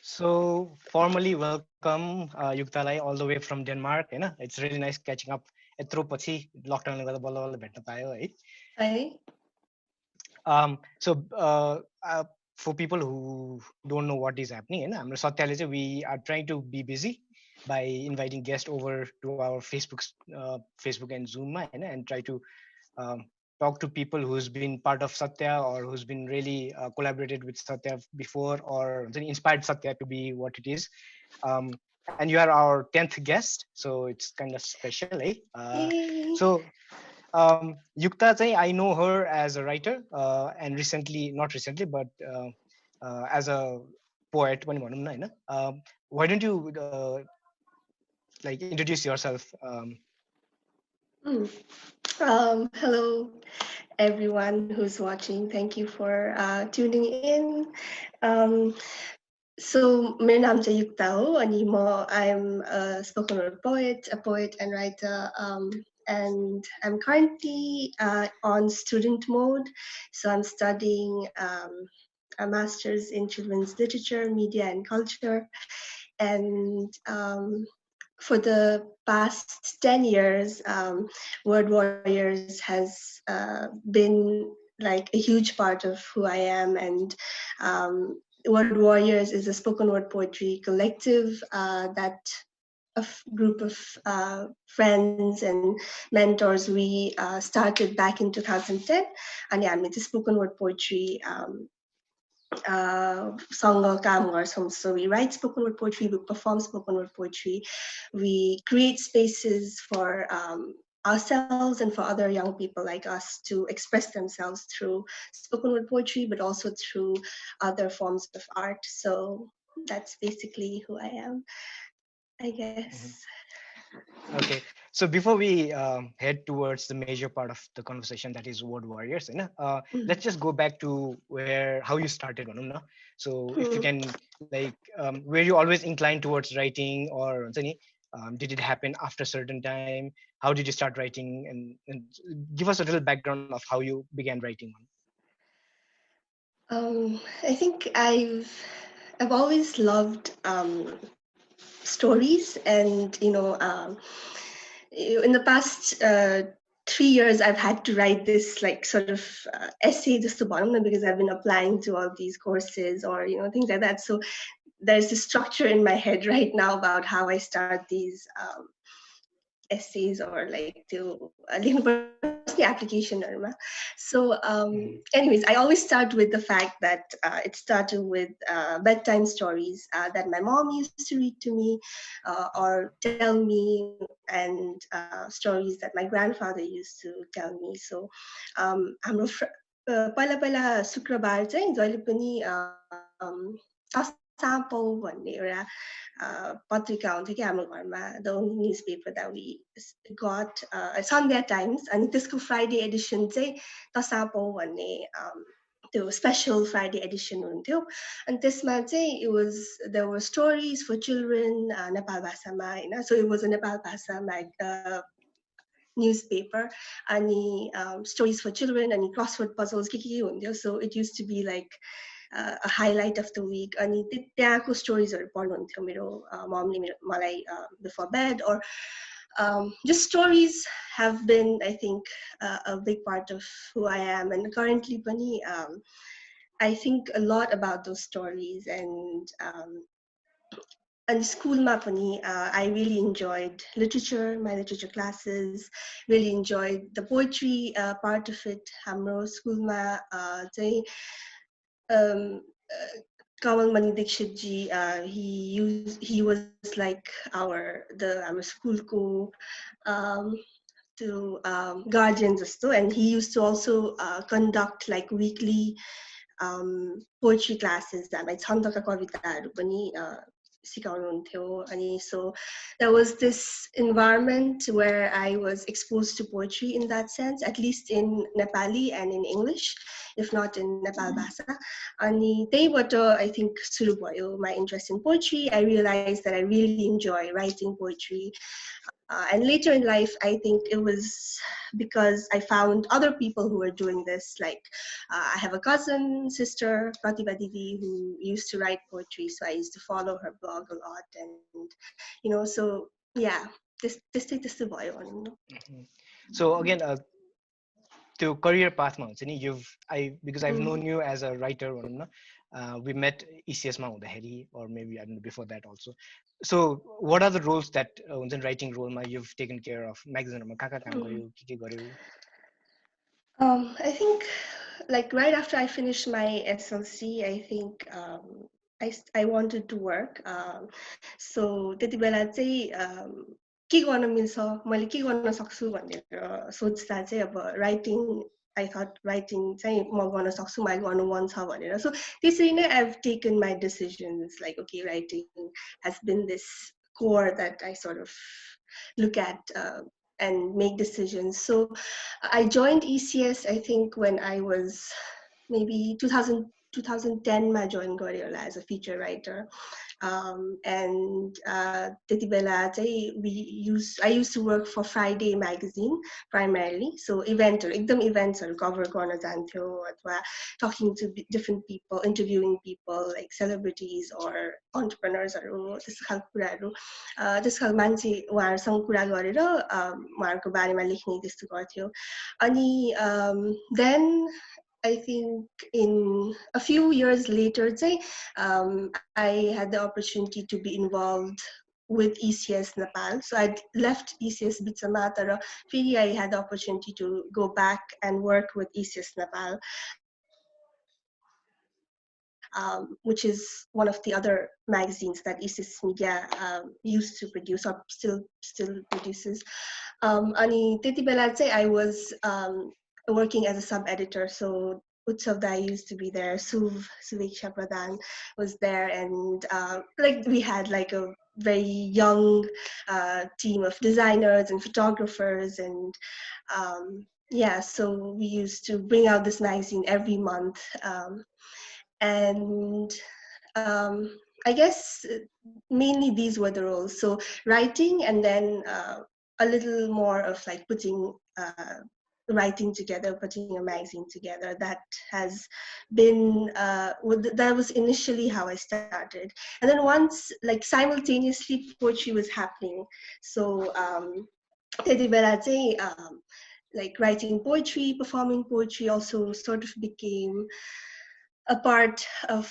So formally welcome Yukta Lai all the way from Denmark. It's really nice catching up. यत्रो पछि लकडाउनले गर्दा बल्ल बल्ल भेट्न पायो है. Hi. So for people who don't know what is happening, हाम्रो सत्यले चाहिँ we are trying to be busy by inviting guests over to our Facebook and Zoom and try to talk to people who's been part of Sattya or who's been really collaborated with Sattya before or inspired Sattya to be what it is. And you are our 10th guest, so it's kind of special, eh? So Yukta, I know her as a writer and not recently, but as a poet. Why don't you introduce yourself? Hello, everyone who's watching. Thank you for tuning in. So, my name is Yukta and I'm a spoken word a poet and writer. And I'm currently on student mode. So I'm studying a master's in children's literature, media, and culture. And for the past 10 years, Word Warriors has been like a huge part of who I am. And Word Warriors is a spoken word poetry collective that a group of friends and mentors we started back in 2010. And yeah, it's a spoken word poetry so we write spoken word poetry, we perform spoken word poetry, we create spaces for ourselves and for other young people like us to express themselves through spoken word poetry, but also through other forms of art. So that's basically who I am, I guess. Okay, so before we head towards the major part of the conversation, that is Word Warriors, let's just go back to how you started. So if you can, were you always inclined towards writing, or did it happen after a certain time? How did you start writing? And give us a little background of how you began writing. I think I've always loved stories, and in the past 3 years I've had to write this like sort of essay just to bottom because I've been applying to all these courses or things like that. So there's a structure in my head right now about how I start these essays or like to university application. So anyways, I always start with the fact that it started with bedtime stories that my mom used to read to me or tell me, and stories that my grandfather used to tell me. So हाम्रो पहिला पहिला शुक्रबार चाहिँ जहिले पनि सापौ भन्ने एउटा पत्रिका हुन्थ्यो कि हाम्रो घरमा, the only newspaper that we got, Sandhya Times, अनि त्यसको फ्राइडे एडिसन चाहिँ तसापौ भन्ने त्यो स्पेसल फ्राइडे एडिसन हुन्थ्यो। अनि त्यसमा चाहिँ there were stories for children Nepal भाषामा होइन। So it was a Nepal भाषामा newspaper अनि stories for children अनि crossword puzzles के हुन्थ्यो। So it used to be like a highlight of the week. अनि त्यहाँको स्टोरिजहरू पढ्नुहुन्थ्यो मेरो ममले मलाई before bed, or just stories have been, I think, a big part of who I am, and currently पनि I think a lot about those stories. And schoolमा पनि I really enjoyed literature, my literature classes, really enjoyed the poetry part of it. हाम्रो स्कुलमा चाहिँ Kamal Mani Dixit ji, he was like our school को guardian जस्तो, and he used to also conduct like weekly poetry classes हामीलाई छन्दका कविताहरू पनि सिकाउनुहुन्थ्यो। अनि so there was this environment where I was exposed to poetry in that sense, at least in Nepali and in English, if not in Nepal Bhasa. अनि त्यहीबाट I think सुरु भयो my interest in poetry. I realized that I really enjoy writing poetry. And later in life, I think it was because I found other people who were doing this. Like I have a cousin, sister, Pratibha Didi, who used to write poetry. So I used to follow her blog a lot. And, so yeah, त्यस्तै त्यस्तै भयो भनौँ न. So again, to career path ma huncha ni, because I've known you as a writer भनौँ न, we met ECS मा हुँदाखेरि, or maybe I don't know before that also. So what are the roles that हुन्छ नि writing role ma you've taken care of? magazine मा कहाँ काम गर्यो, के गर्यो? I think, like right after I finished my SLC, I think I wanted to work. So त्यति बेला चाहिँ के गर्न मिल्छ, मैले के गर्न सक्छु भनेर सोच्दा चाहिँ अब writing, I thought writing चाहिँ म गर्न सक्छु, मलाई गर्नु मन छ भनेर. So त्यसरी नै I've taken my decisions, like okay, writing has been this core that I sort of look at and make decisions. So I joined ECS, I think, when I was maybe 2010 ma join गरेँ होला as a feature writer. And त्यति बेला चाहिँ I used to work for Friday magazine primarily. So eventहरू, एकदम eventsहरू cover गर्न जान्थ्यो, अथवा talking to different people, interviewing people like celebrities or entrepreneursहरू, त्यस्तो खालको कुराहरू, त्यस्तो खालको मान्छे उहाँहरूसँग कुरा गरेर उहाँहरूको बारेमा लेख्ने त्यस्तो गर्थ्यो. अनि then I think in a few years later, I had the opportunity to be involved with ECS Nepal. So I left ECS Bitsama, tara feri I had the opportunity to go back and work with ECS Nepal, which is one of the other magazines that ECS Media used to produce, or still produces. Ani त्यति बेला चाहिँ I was working as a sub-editor. So Utsavda used to be there, Suveksha Pradhan was there, and like we had like a very young team of designers and photographers, and yeah, so we used to bring out this magazine every month. And I guess mainly these were the roles. So writing, and then a little more of like putting writing together, putting a magazine together. That has been that was initially how I started. And then once, like simultaneously, poetry was happening. So त्यति बेला चाहिँ like writing poetry, performing poetry also sort of became a part of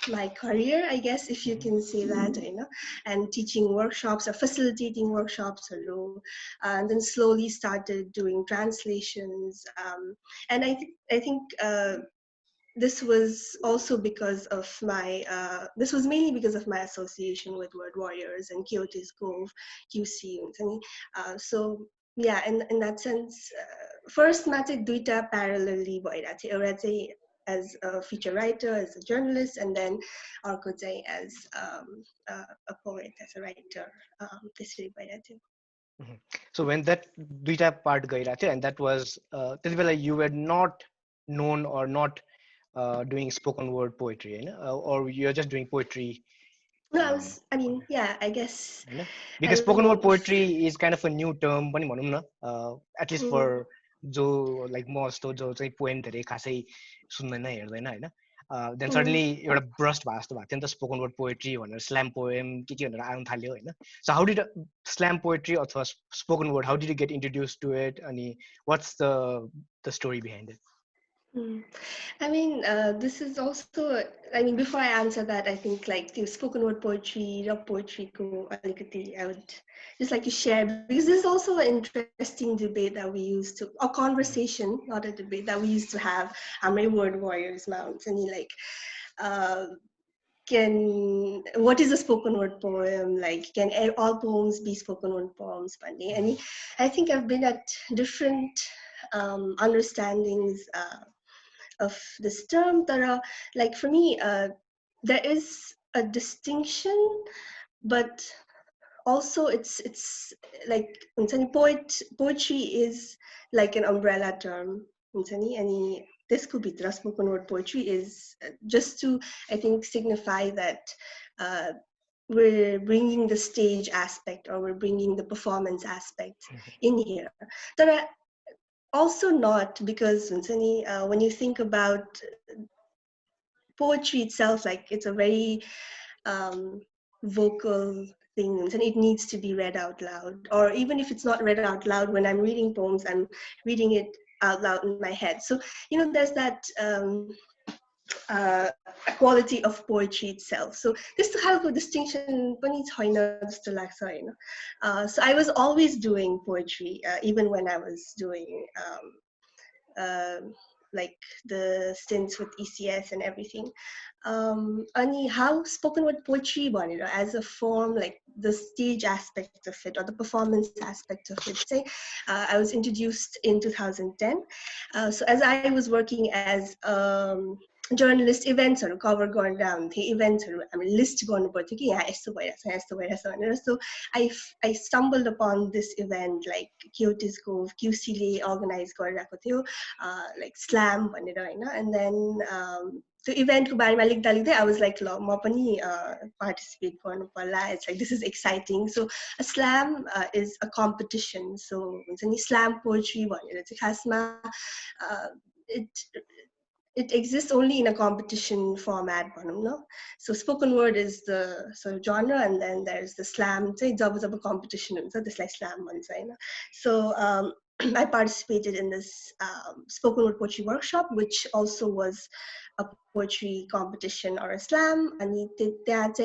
my career, I guess, if you can say that, and teaching workshops or facilitating workshops, and then slowly started doing translations. And I think this was also because of my, this was mainly because of my association with Word Warriors and Kyoto's Cove, QC. So yeah, in that sense, first ma चाहिँ दुईटा parallelly भइरहेको थियो. एउटा चाहिँ as a feature writer, as a journalist, and then अर्को चाहिँ as a poet, as a writer. त्यसरी भइरहेको थियो. So when that duita part गइरहेको थियो, and that was त्यति बेला you were not known or not doing spoken word poetry, or you're just doing poetry? No, I mean, yeah, I guess. Because spoken word poetry is kind of a new term, पनि भनौँ न, at least for जो like म जस्तो जो चाहिँ poem धेरै खासै सुन्दैन हेर्दैन होइन, देन सडनली एउटा ब्रस्ट भए जस्तो भएको थियो नि त स्पोकन वर्ड पोएट्री भनेर, स्ल्याम पोएम के भनेर आउन थाल्यो होइन. So how did slam poetry अथवा spoken word, how did you get introduce to it, अनि what's the story behind it? I mean, this is also, I mean, before I answer that, I think like the spoken word poetry, rock poetry, I would just like to share, because this is also an interesting debate that we used to, a conversation, not a debate, that we used to have on my Word Warriors mounts. And like, what is a spoken word poem? Like, can all poems be spoken word poems? And I think I've been at different understandings of this term that are, like, for me, there is a distinction, but also it's like poetry is like an umbrella term. And this could be spoken word poetry is just to, I think, signify that we're bringing the stage aspect, or we're bringing the performance aspect in here. But also not, because when you think about poetry itself, like it's a very vocal things, and it needs to be read out loud. Or even if it's not read out loud, when I'm reading poems, I'm reading it out loud in my head. So there's that quality of poetry itself. So this खालको distinction पनि छैन जस्तो लाग्छ हैन. So I was always doing poetry, even when I was doing like the stints with ECS and everything. Ani how spoken word poetry as a form, like the stage aspect of it or the performance aspect of it. Say, I was introduced in 2010. So as I was working as journalist, events cover going down the events, I mean list going so I stumbled upon this event, like Kyoto's Cove, QC organized like slam, and then the event I was like, participate. It's like, this is exciting. So a slam is a competition. So slam poetry, it it exists only in a competition format. So spoken word is the sort of genre, and then there's the slam. It's a competition. So this like slam one. So I participated in this spoken word poetry workshop, which also was a poetry competition or a slam. And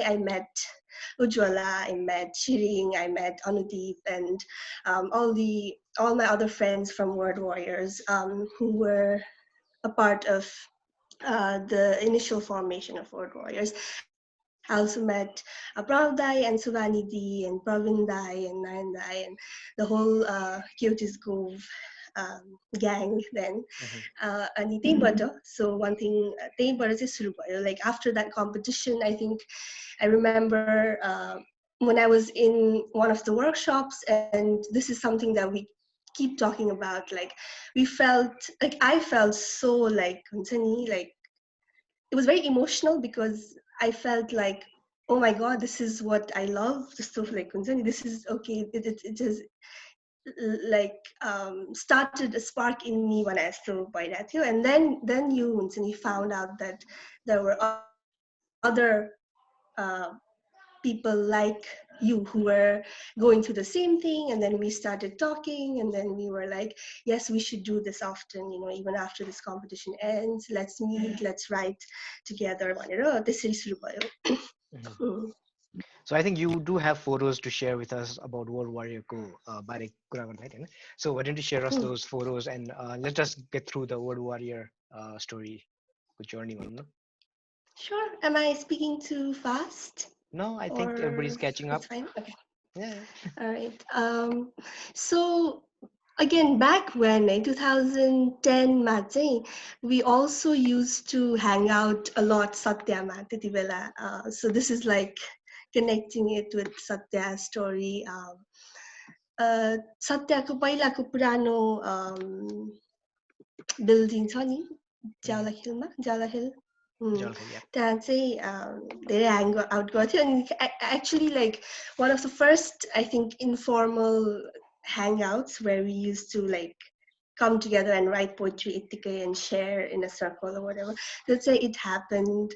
I met Ujwala, I met Shiring, I met Anudeep, and all my other friends from Word Warriors who were a part of the initial formation of Word Warriors. I also met Pravdai and Suvanidhi and Pravindai and Narendai and the whole Kyoto's Cove gang then. Ani त्यहीबाट, so one thing त्यहीबाट चाहिँ सुरु भयो. Like after that competition, I think I remember when I was in one of the workshops, and this is something that we keep talking about, like we felt, like I felt so like it was very emotional, because I felt like, oh my god, this is what I love. Just so like this is okay. It just like started a spark in me when I still by that too. And then you found out that there were other people like you who were going through the same thing, and then we started talking, and then we were like, yes, we should do this often, even after this competition ends, let's meet, let's write together. So I think you do have photos to share with us about World Warrior Ko bare कुरा गर्दाखेरि हैन. So why don't you share us those photos, and let us get through the World Warrior story journey भनौँ न. Sure. Am I speaking too fast? No, I think everybody's catching up. It's fine. Okay. Yeah. All right. So again, back when in 2010 we also used to hang out a lot Sattya Media. So this is like connecting it with Satya's story. Satyako पहिलाको पुरानो building छ नि ज्याला हिल त्यहाँ चाहिँ धेरै hang out गर्थ्यो. And actually, like one of the first, I think, informal hangouts where we used to like come together and write poetry and share in a circle or whatever. Let's say it happened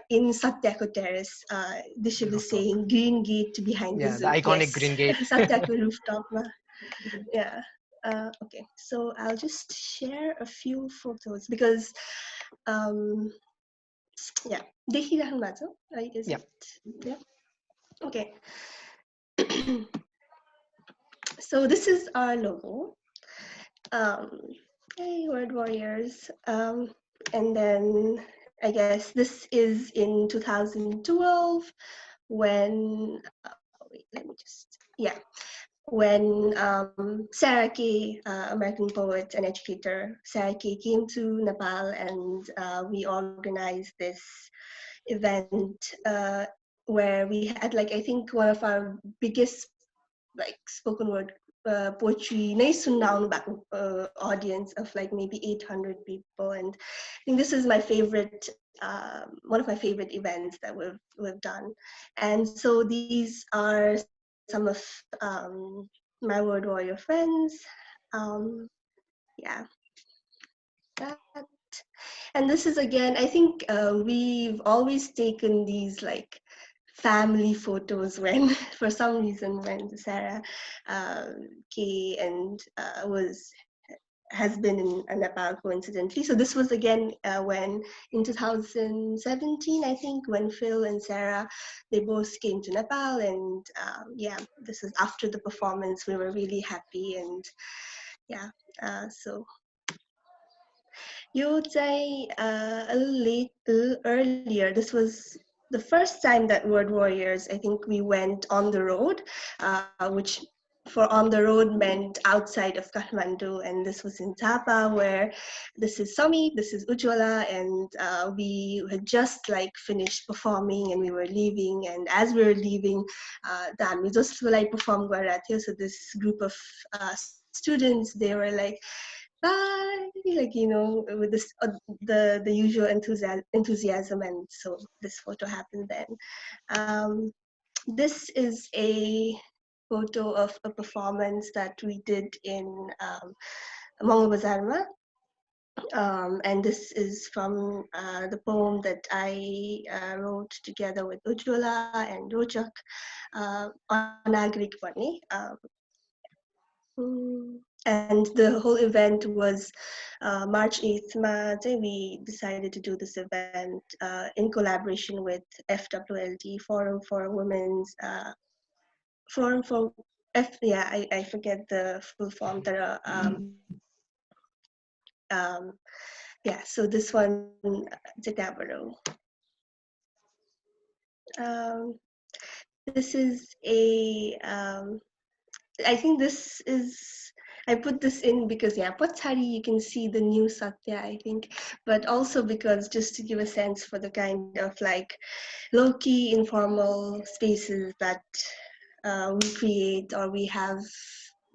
in Satyako Terrace. Disha was saying Green Gate behind the zoo. The iconic Green Gate. Satyako rooftop. Yeah. Okay, so I'll just share a few photos because yeah, देखिराख्नु भएको छ, right? Is it? Yeah. Okay. So this is our logo. Hey, Word Warriors. And then I guess this is in 2012 when wait, let me just when Sarah Kay, American poet and educator, Sarah Kay came to Nepal, and we organized this event where we had, like, I think one of our biggest like spoken word poetry audience of like maybe 800 people. And I think this is my favorite one of my favorite events that we've done. And so these are some of my Word Warrior friends. Um, yeah, that. And this is again, I think we've always taken these like family photos when, for some reason, when Sarah uh, Kay and has been in Nepal coincidentally. So this was again when in 2017, I think, when Phil and Sarah, they both came to Nepal, and yeah, this is after the performance. We were really happy, and yeah, so you would say a little earlier, this was the first time that Word Warriors, I think we went on the road, which for on the road meant outside of Kathmandu, and this was in Tapa, where this is Sami, this is Ujwala, and we had just like finished performing, and we were leaving, and as we were leaving, we just like perform Guarati. So this group of students, they were like, bye, like, with this the usual enthusiasm, and so this photo happened then. This is a photo of a performance that we did in Mongo Bazarma, and this is from the poem that I wrote together with Ujwala and Rochak, Anagrik Pani. And the whole event was March 8th. We decided to do this event in collaboration with FWLD, Forum for Women's, Forum for yeah, I forget the full form. There are, yeah, so this one, Jagabaro. Um, this is a I think this is, I put this in because, yeah, Potsari, you can see the new Satya, I think, but also because just to give a sense for the kind of like low-key informal spaces that we create, or we have,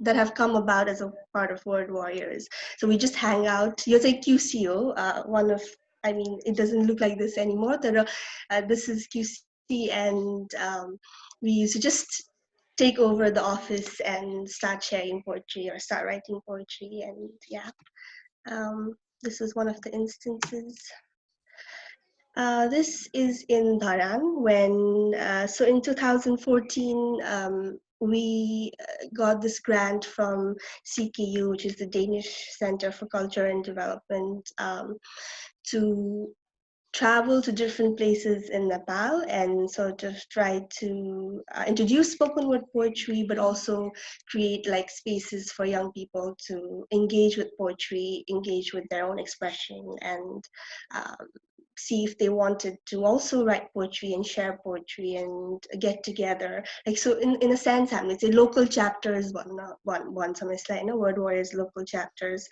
that have come about as a part of Word Warriors. So we just hang out. You're like QCO, one of, I mean, it doesn't look like this anymore. This is QC, and we used to just take over the office and start sharing poetry or start writing poetry. And yeah, this is one of the instances. This is in Dharan when, so in 2014, we got this grant from CKU, which is the Danish Center for Culture and Development, to travel to different places in Nepal and sort of try to introduce spoken word poetry, but also create like spaces for young people to engage with poetry, engage with their own expression, and um, see if they wanted to also write poetry and share poetry and get together. Like, so in a sense, I mean, it's a local chapters, one some is like, Word Warriors local chapters.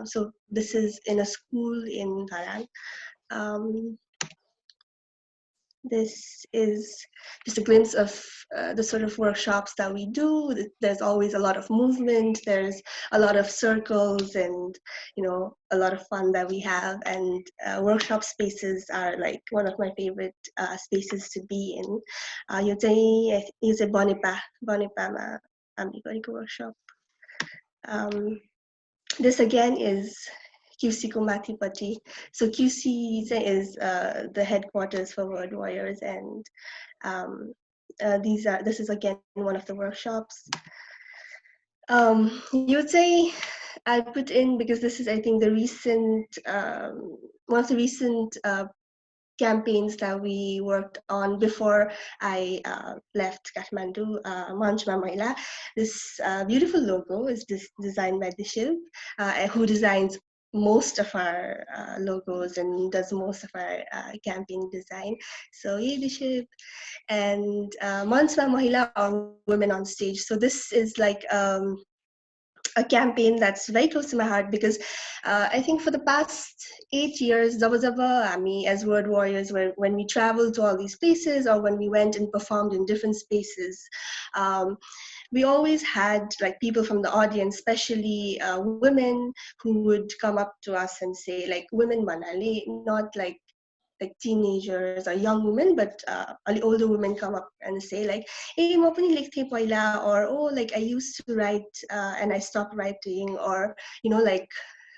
So this is in a school in Dharan. This is just a glimpse of the sort of workshops that we do. There's always a lot of movement. There's a lot of circles, and a lot of fun that we have. And workshop spaces are like one of my favorite spaces to be in. Yo चाहिँ Bonipa ma हामी गरेको workshop. This again is QC ko Mathipati. So QC is the headquarters for Word Warriors, and this is again one of the workshops. You would say I put in because this is, I think, the recent one of the recent campaigns that we worked on before I left Kathmandu, Manchma Mahila. This beautiful logo is designed by Dishil, who designs most of our logos and does most of our campaign design. So yeah, Dishil. And Manchma Mahila, or Women on Stage. So this is like a campaign that's very close to my heart because I think for the past 8 years, as Word Warriors, when we traveled to all these places or when we went and performed in different spaces, we always had like people from the audience, especially women, who would come up to us and say like, women manali, not like like teenagers or young women, but older women come up and say like, "Hey, ma pani lekthe paila," or "Oh, like I used to write and I stopped writing," or like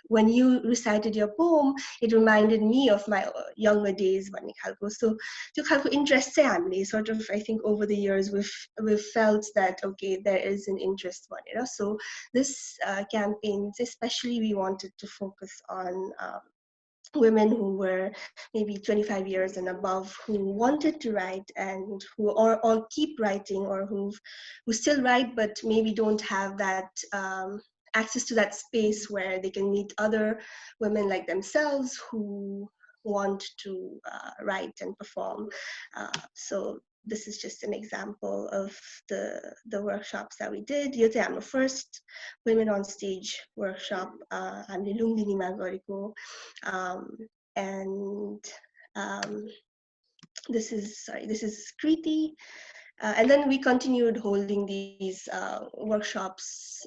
when you recited your poem, it reminded me of my younger days. So त्यो खालको interest चाहिँ हामीले sort of, I think over the years we've felt that okay, there is an interest भनेर. So this campaign, especially we wanted to focus on women who were maybe 25 years and above, who wanted to write and who or keep writing, or who still write but maybe don't have that access to that space where they can meet other women like themselves who want to write and perform. So this is just an example of the workshops that we did. Yo चाहिँ हाम्रो first women on stage workshop हामीले लुम्बिनीमा गरेको, and this is Kriti, and then we continued holding these workshops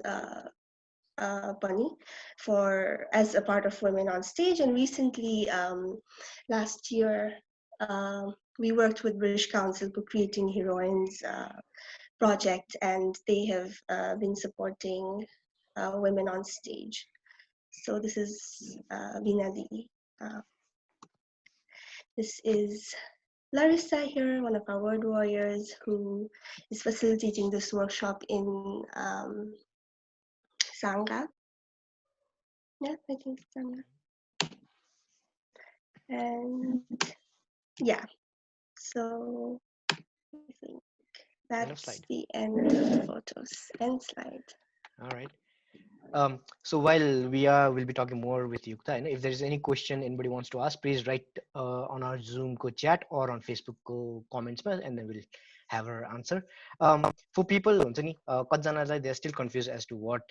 Bunny for as a part of Women on Stage. And recently, last year, we worked with British Council for Creating Heroines project, and they have been supporting women on stage. So this is Binadi. This is Larissa here, one of our word warriors, who is facilitating this workshop in Sangha. Yeah, I think Sangha. And yeah, so I think that's the end of the photos. End slide. All right. So while we'll be talking more with Yukta, and if there's any question anybody wants to ask, please write on our Zoom chat or on Facebook comments, and then we'll have her answer. For people, they're still confused as to what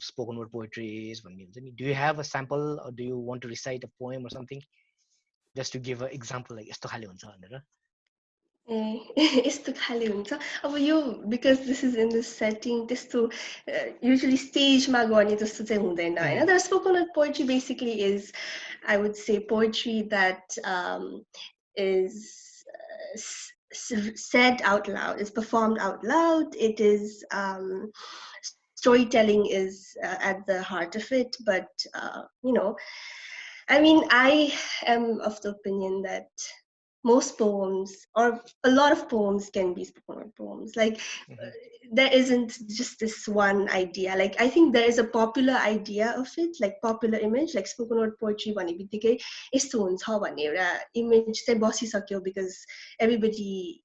spoken word poetry is. Do you have a sample, or do you want to recite a poem or something? Just to give an example, like यस्तो खाले हुन्छ अब यो because this is in this setting, त्यस्तो usually स्टेजमा गर्ने जस्तो चाहिँ हुँदैन हैन. The spoken word poetry basically is, I would say, poetry that is said out loud, is performed out loud. It is storytelling is at the heart of it, but I mean, I am of the opinion that most poems, or a lot of poems, can be spoken word poems. Like there isn't just this one idea. Like I think there is a popular idea of it, like popular image, like spoken word poetry भने बित्तिकै यस्तो हुन्छ भन्ने एउटा image चाहिँ बसिसक्यो, because everybody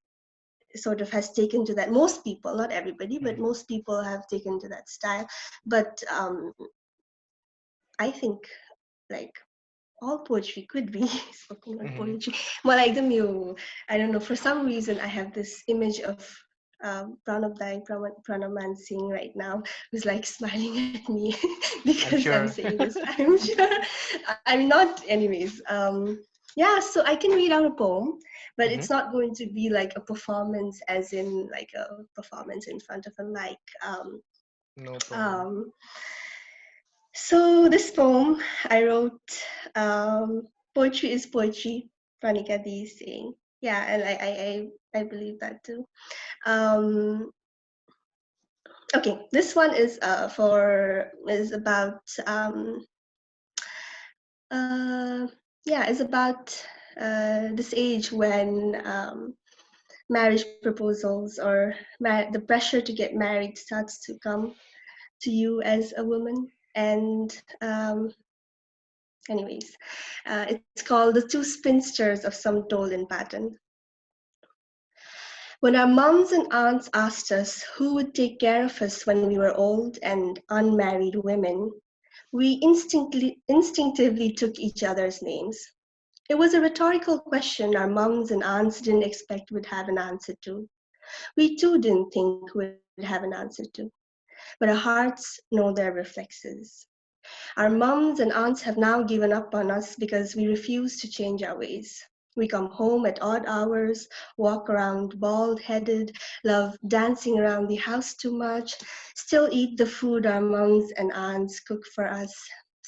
sort of has taken to that. Most people, not everybody, but most people have taken to that style. But I think like all poetry could be spoken word poetry. Well, like I don't know, for some reason I have this image of Pranam Singh right now, who's like smiling at me because I'm saying this. I'm sure. I'm not, anyways. Yeah, so I can read out a poem, but it's not going to be like a performance, as in like a performance in front of a mic. No problem. So this poem I wrote, poetry is poetry, Pranika D is saying. Yeah, and I believe that too. Okay, this one is about this age when marriage proposals or the pressure to get married starts to come to you as a woman. And anyways, it's called The Two Spinsters of Some Toll in Patan. When our moms and aunts asked us who would take care of us when we were old and unmarried women, we instinctively took each other's names. It was a rhetorical question our moms and aunts didn't expect we'd have an answer to. We too didn't think we'd have an answer to. But our hearts know their reflexes. Our moms and aunts have now given up on us because we refuse to change our ways. We come home at odd hours, walk around bald-headed, love dancing around the house too much, still eat the food our moms and aunts cook for us,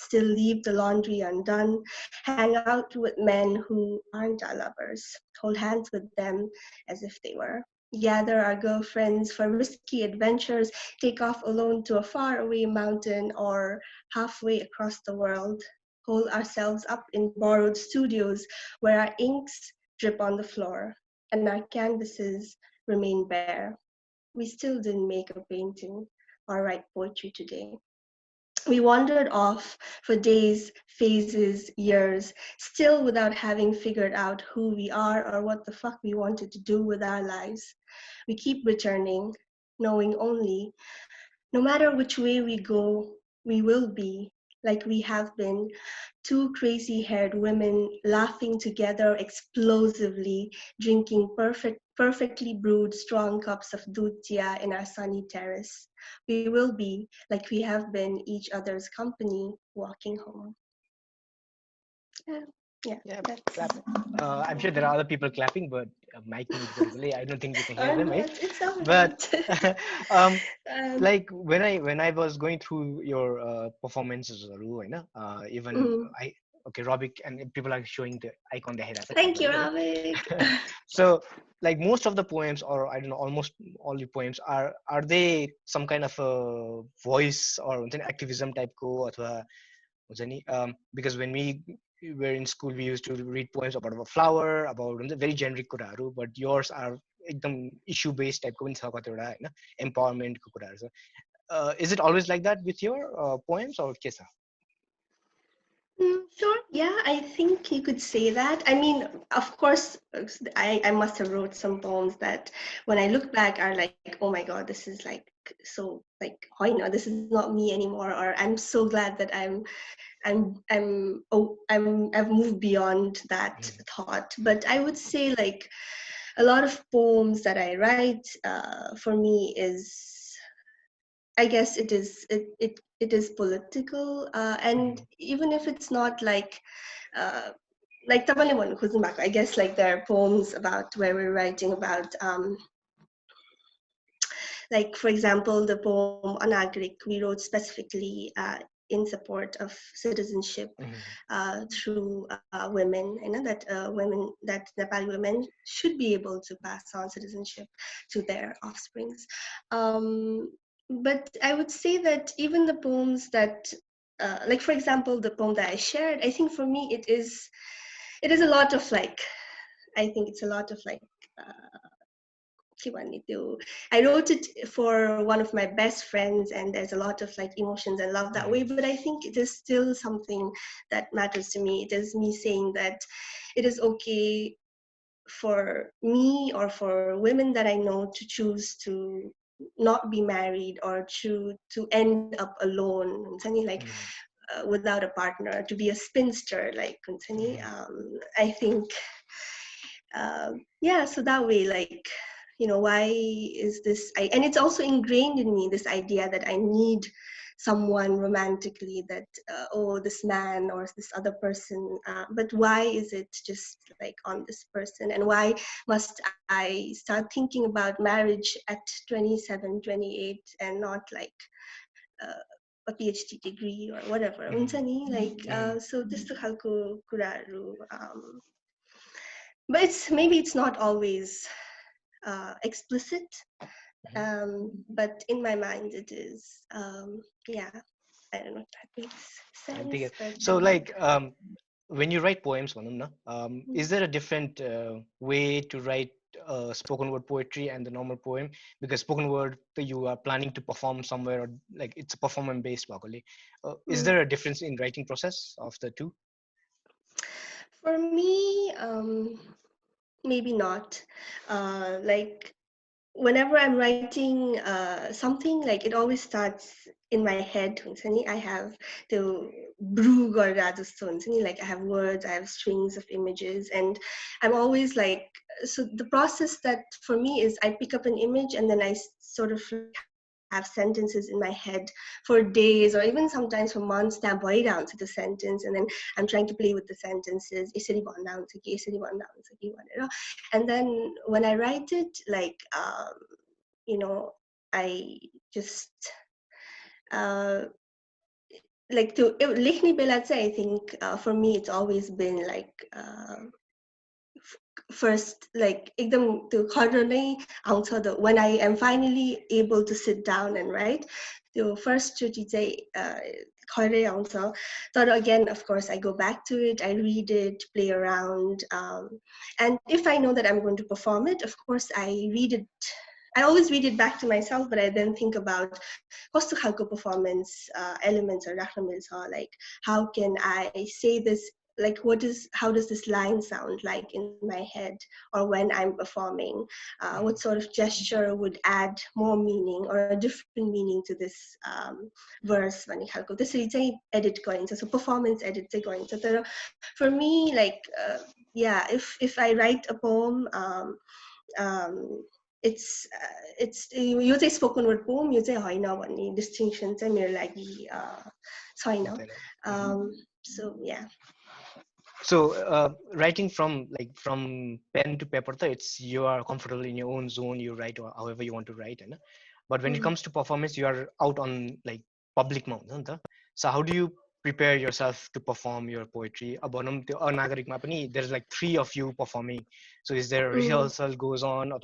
still leave the laundry undone, hang out with men who aren't our lovers, hold hands with them as if they were, gather our girlfriends for risky adventures, take off alone to a faraway mountain or halfway across the world, hole ourselves up in borrowed studios where our inks drip on the floor and our canvases remain bare. We still didn't make a painting or write poetry today. We wandered off for days, phases, years, still without having figured out who we are or what the fuck we wanted to do with our lives. We keep returning, knowing only, no matter which way we go, we will be, like we have been, two crazy haired women laughing together explosively, drinking perfectly brewed strong cups of dudhya in our sunny terrace. We will be, like we have been, each other's company walking home. Yeah, yeah, Yeah, that's. clap. I'm sure there are other people clapping, but mic mute kari. I don't think you can hear Oh them, no, right? it's But alright. um, um, like when I was going through your performances, even mm. I okay, Robic and people are showing the icon there. Thank you, Ravik. So like most of the poems, or I don't know, almost all the poems are they some kind of a voice or an activism type ko अथवा हुन्छ नि, because when we were in school we used to read poems about a flower, about very generic कुराहरू, but yours are एकदम issue based type को पनि छ कतिवटा हैन, empowerment को कुराहरू छ. Is it always like that with your poems or के छ? Sure. Yeah, I think you could say that. I mean, of course, I must have wrote some poems that, when I look back, are like, oh my God, this is like so like, oh, this is not me anymore. Or I'm so glad that I've moved beyond that thought. But I would say like a lot of poems that I write for me is, I guess it is political, and even if it's not like तपाईँले भन्नु खोज्नु भएको, I guess like there are poems about where we're writing about like, for example, the poem Anagrik we wrote specifically in support of citizenship through women, that women, that Nepali women should be able to pass on citizenship to their offsprings. But I would say that even the poems that, like for example, the poem that I shared, I think for me it is a lot of like, I think it's a lot of like. I wrote it for one of my best friends, and there's a lot of like emotions and love that way, but I think it is still something that matters to me. It is me saying that it is okay for me or for women that I know to choose to not be married or to end up alone, like without a partner, to be a spinster, like I think yeah, so that way, like, why is this and it's also ingrained in me, this idea that I need someone romantically, that oh, this man or this other person, but why is it just like on this person, and why must I start thinking about marriage at 27, 28 and not like a PhD degree or whatever, like so त्यस्तो खालको कुराहरू, but maybe it's not always explicit, but in my mind it is. Yeah, I don't know if that makes sense, but So like when you write poems, is there a different way to write spoken word poetry and the normal poem? Because spoken word, you are planning to perform somewhere, or like it's a performance based. Is there a difference in writing process of the two? For me, maybe not. Like whenever I'm writing something, like it always starts in my head. I have the brew like I have words, I have strings of images, and I'm always like, so the process that for me is I pick up an image and then I sort of like have sentences in my head for days or even sometimes for months down to the sentence, and then I'm trying to play with the sentences, and then when I write it, like I just uh, like to लेख्ने बेला चाहिँ I think for me it's always been like first like एकदम त्यो खर नै आउँछ when I am finally able to sit down and write त्यो first चोटि चाहिँ खरै आउँछ तर again of course I go back to it, I read it, play around, and if I know that I'm going to perform it, of course I always read it back to myself, but I then think about कस्तो खालको performance elements राख्न मिल्छ, like how can I say this, like how does this line sound like in my head or when I'm performing, what sort of gesture would add more meaning or a different meaning to this verse भन्ने खालको त्यसरी चाहिँ edit गरिन्छ, so performance edit चाहिँ गरिन्छ. तर for me like yeah, if I write a poem, it's यो चाहिँ spoken word poem, यो चाहिँ होइन भन्ने distinction चाहिँ मेरो लागि छैन. So yeah. So writing from pen to paper, it's you are comfortable in your own zone, you write however you want to write, and but when it comes to performance, you are out on like public mount. So how do you prepare yourself to perform your poetry? There's like 3 of you performing. So is there a rehearsal goes on, or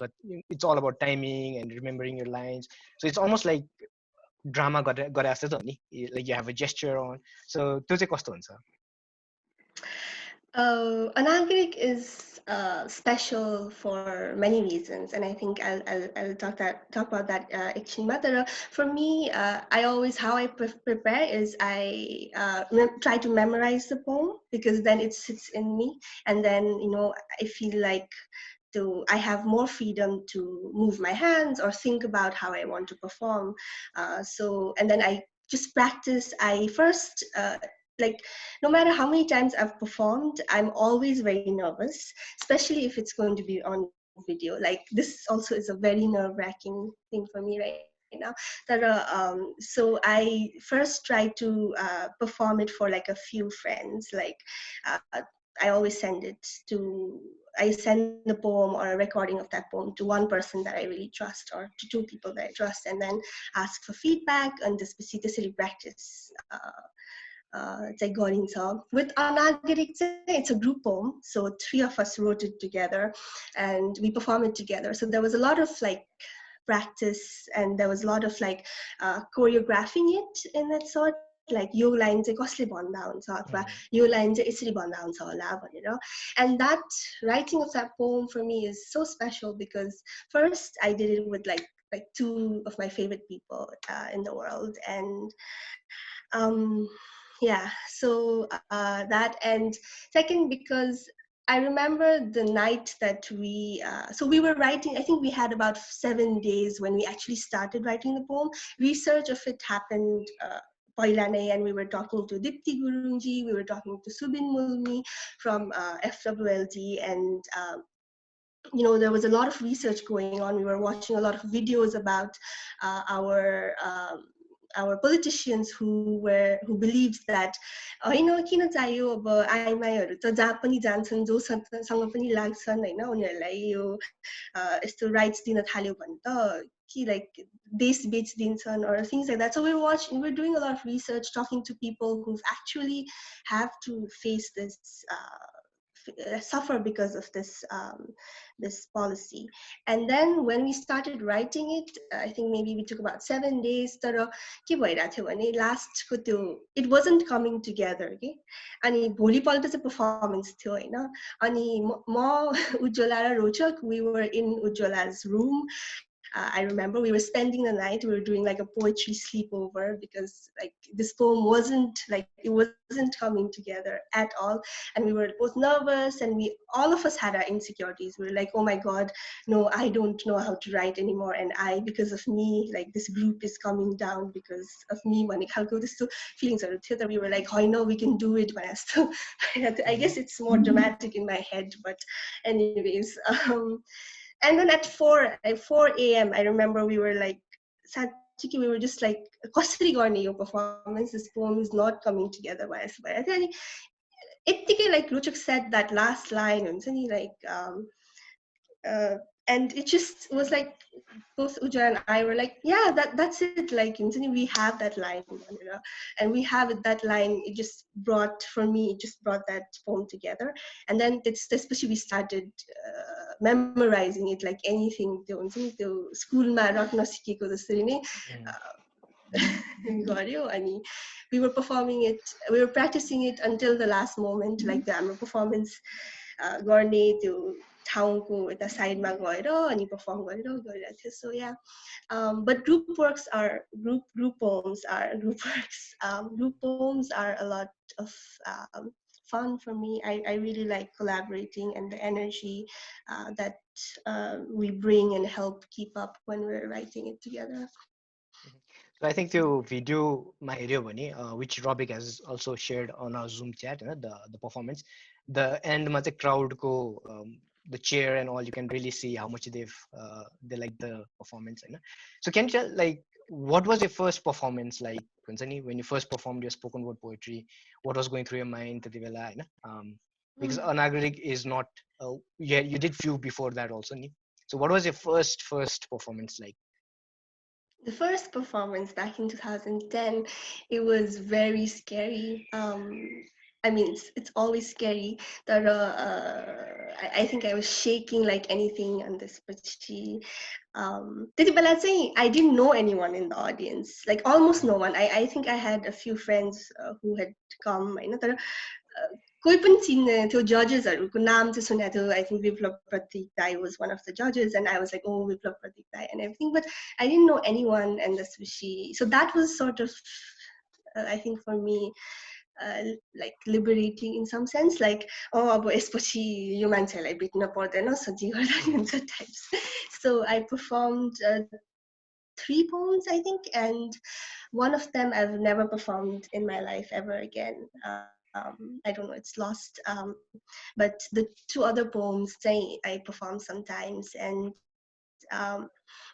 it's all about timing and remembering your lines? So it's almost like drama got like you have a gesture on. So त्यो चाहिँ कस्तो हुन्छ? Anagaric is special for many reasons, and I think I'll talk about that एकछिनमा. For me, how I prepare is I try to memorize the poem because then it sits in me, and then I feel like I have more freedom to move my hands or think about how I want to perform. And then I just practice. I first like no matter how many times I've performed, I'm always very nervous, especially if it's going to be on video. Like this also is a very nerve-wracking thing for me right now. So I first try to perform it for like a few friends. Like I always send the poem or a recording of that poem to one person that I really trust or to 2 people that I trust, and then ask for feedback and त्यसपछि practice. चाहिँ गरिन्छ. With Anagaric, it's a group poem, so 3 of us wrote it together and we performed it together. So there was a lot of like practice and there was a lot of like choreographing it in that sort. Like yo line चाहिँ कसले भन्दा हुन्छ अथवा यो line चाहिँ यसरी भन्दा हुन्छ होला भनेर. And that writing of that poem for me is so special because first I did it with like 2 of my favorite people in the world, and yeah, so that, and second because I remember the night that so we were writing, I think we had about 7 days when we actually started writing the poem. Research of it happened and we were talking to Dipti Gurungji, we were talking to Subin Mulmi from FWLD, and there was a lot of research going on. We were watching a lot of videos about our politicians who believed that किन चाहियो अब आइमाईहरु त जहाँ पनि जान्छन् जोसँग पनि लाग्छन् हैन उनीहरुलाई यो यस्तो राइट्स दिन थाल्यो भने त कि like देश बेच्दिन्छन् or things like that. So we're doing a lot of research, talking to people who've actually have to face this suffer because of this policy. And then when we started writing it, I think maybe we took about 7 days. तर के भइरहेको थियो भने लास्टको त्यो it wasn't coming together के. अनि भोलिपल्ट चाहिँ performance थियो हैन. अनि म उज्ज्वला र रोचक, we were in Ujjwala's room. I remember we were spending the night, we were doing like a poetry sleepover because like this poem wasn't coming together at all, and we were both nervous, and all of us had our insecurities. We were like, oh my god, no, I don't know how to write anymore, and because of me, like this group is coming down because of me. Feelings are we were like, I know we can do it. I guess it's more dramatic in my head, but anyways, and then at 4 a.m. I remember we were like, we were just like, कसरी गर्ने यो performance, this poem is not coming together. Like Ruchak said, that last line, like and it just was like both Uja and I were like, yeah, that's it. Like, we have that line, and we have it. That line, it just brought, for me, it just brought that poem together. And then especially we started memorizing it like anything. Schoolमा रट्न सिकेको जसरी नै गर्यो अनि we were performing it, we were practicing it until the last moment, like हाम्रो performance गर्ने त्यो ठाउँको यता साइडमा गएर अनि perform गरेर गरिरहेको थियो. So yeah, but group works are group poems are group works. Group poems are a lot of fun for me. I really like collaborating and the energy that we bring and help keep up when we're writing it together. So I think the video my area which Robic has also shared on our Zoom chat, the performance, the end the crowd go the chair and all, you can really see how much they like the performance. So can you tell, like, what was your first performance like, when you first performed your spoken word poetry? What was going through your mind? Because Anagarик is not, yeah, you did few before that also. So what was your first performance like? The first performance back in 2010, it was very scary. I mean, it's always scary. That I think I was shaking like anything on this spreadsheet. I didn't know anyone in the audience, like almost no one. I think I had a few friends who had come. कोही पनि चिन्दैन थियो, जजेसहरूको नाम चाहिँ सुनेको थियो. I think Viplav Pratik Dai was one of the judges, and I was like, oh, Viplav Pratik Dai and everything, but I didn't know anyone, and so that was sort of, I think for me, like liberating in some sense, like, oh, अब यसपछि यो मान्छेलाई भेट्न पर्दैन, सजी गर्दा नि हुन्छ types. So I performed 3 poems, I think, and one of them I've never performed in my life ever again. I don't know, it's lost. But the 2 other poems I perform sometimes, and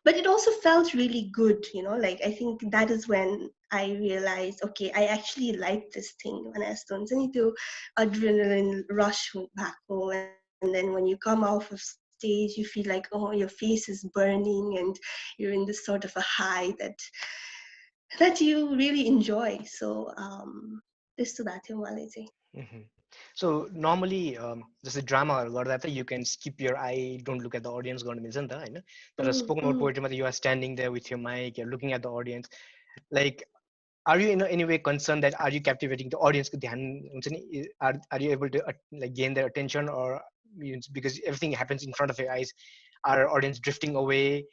but it also felt really good, like I think that is when I realized, okay, I actually like this thing. When I started to adrenaline rush back home, and then when you come off of stage, you feel like, oh, your face is burning, and you're in this sort of a high that you really enjoy. So this to that Mm-hmm. So normally, just a drama or that you can skip your eye, don't look at the audience. But a spoken word poetry, you are standing there with your mic, you're looking at the audience. Like, are you in any way concerned that are you captivating the audience? Are you able to like gain their attention, or because everything happens in front of your eyes, are audience drifting away?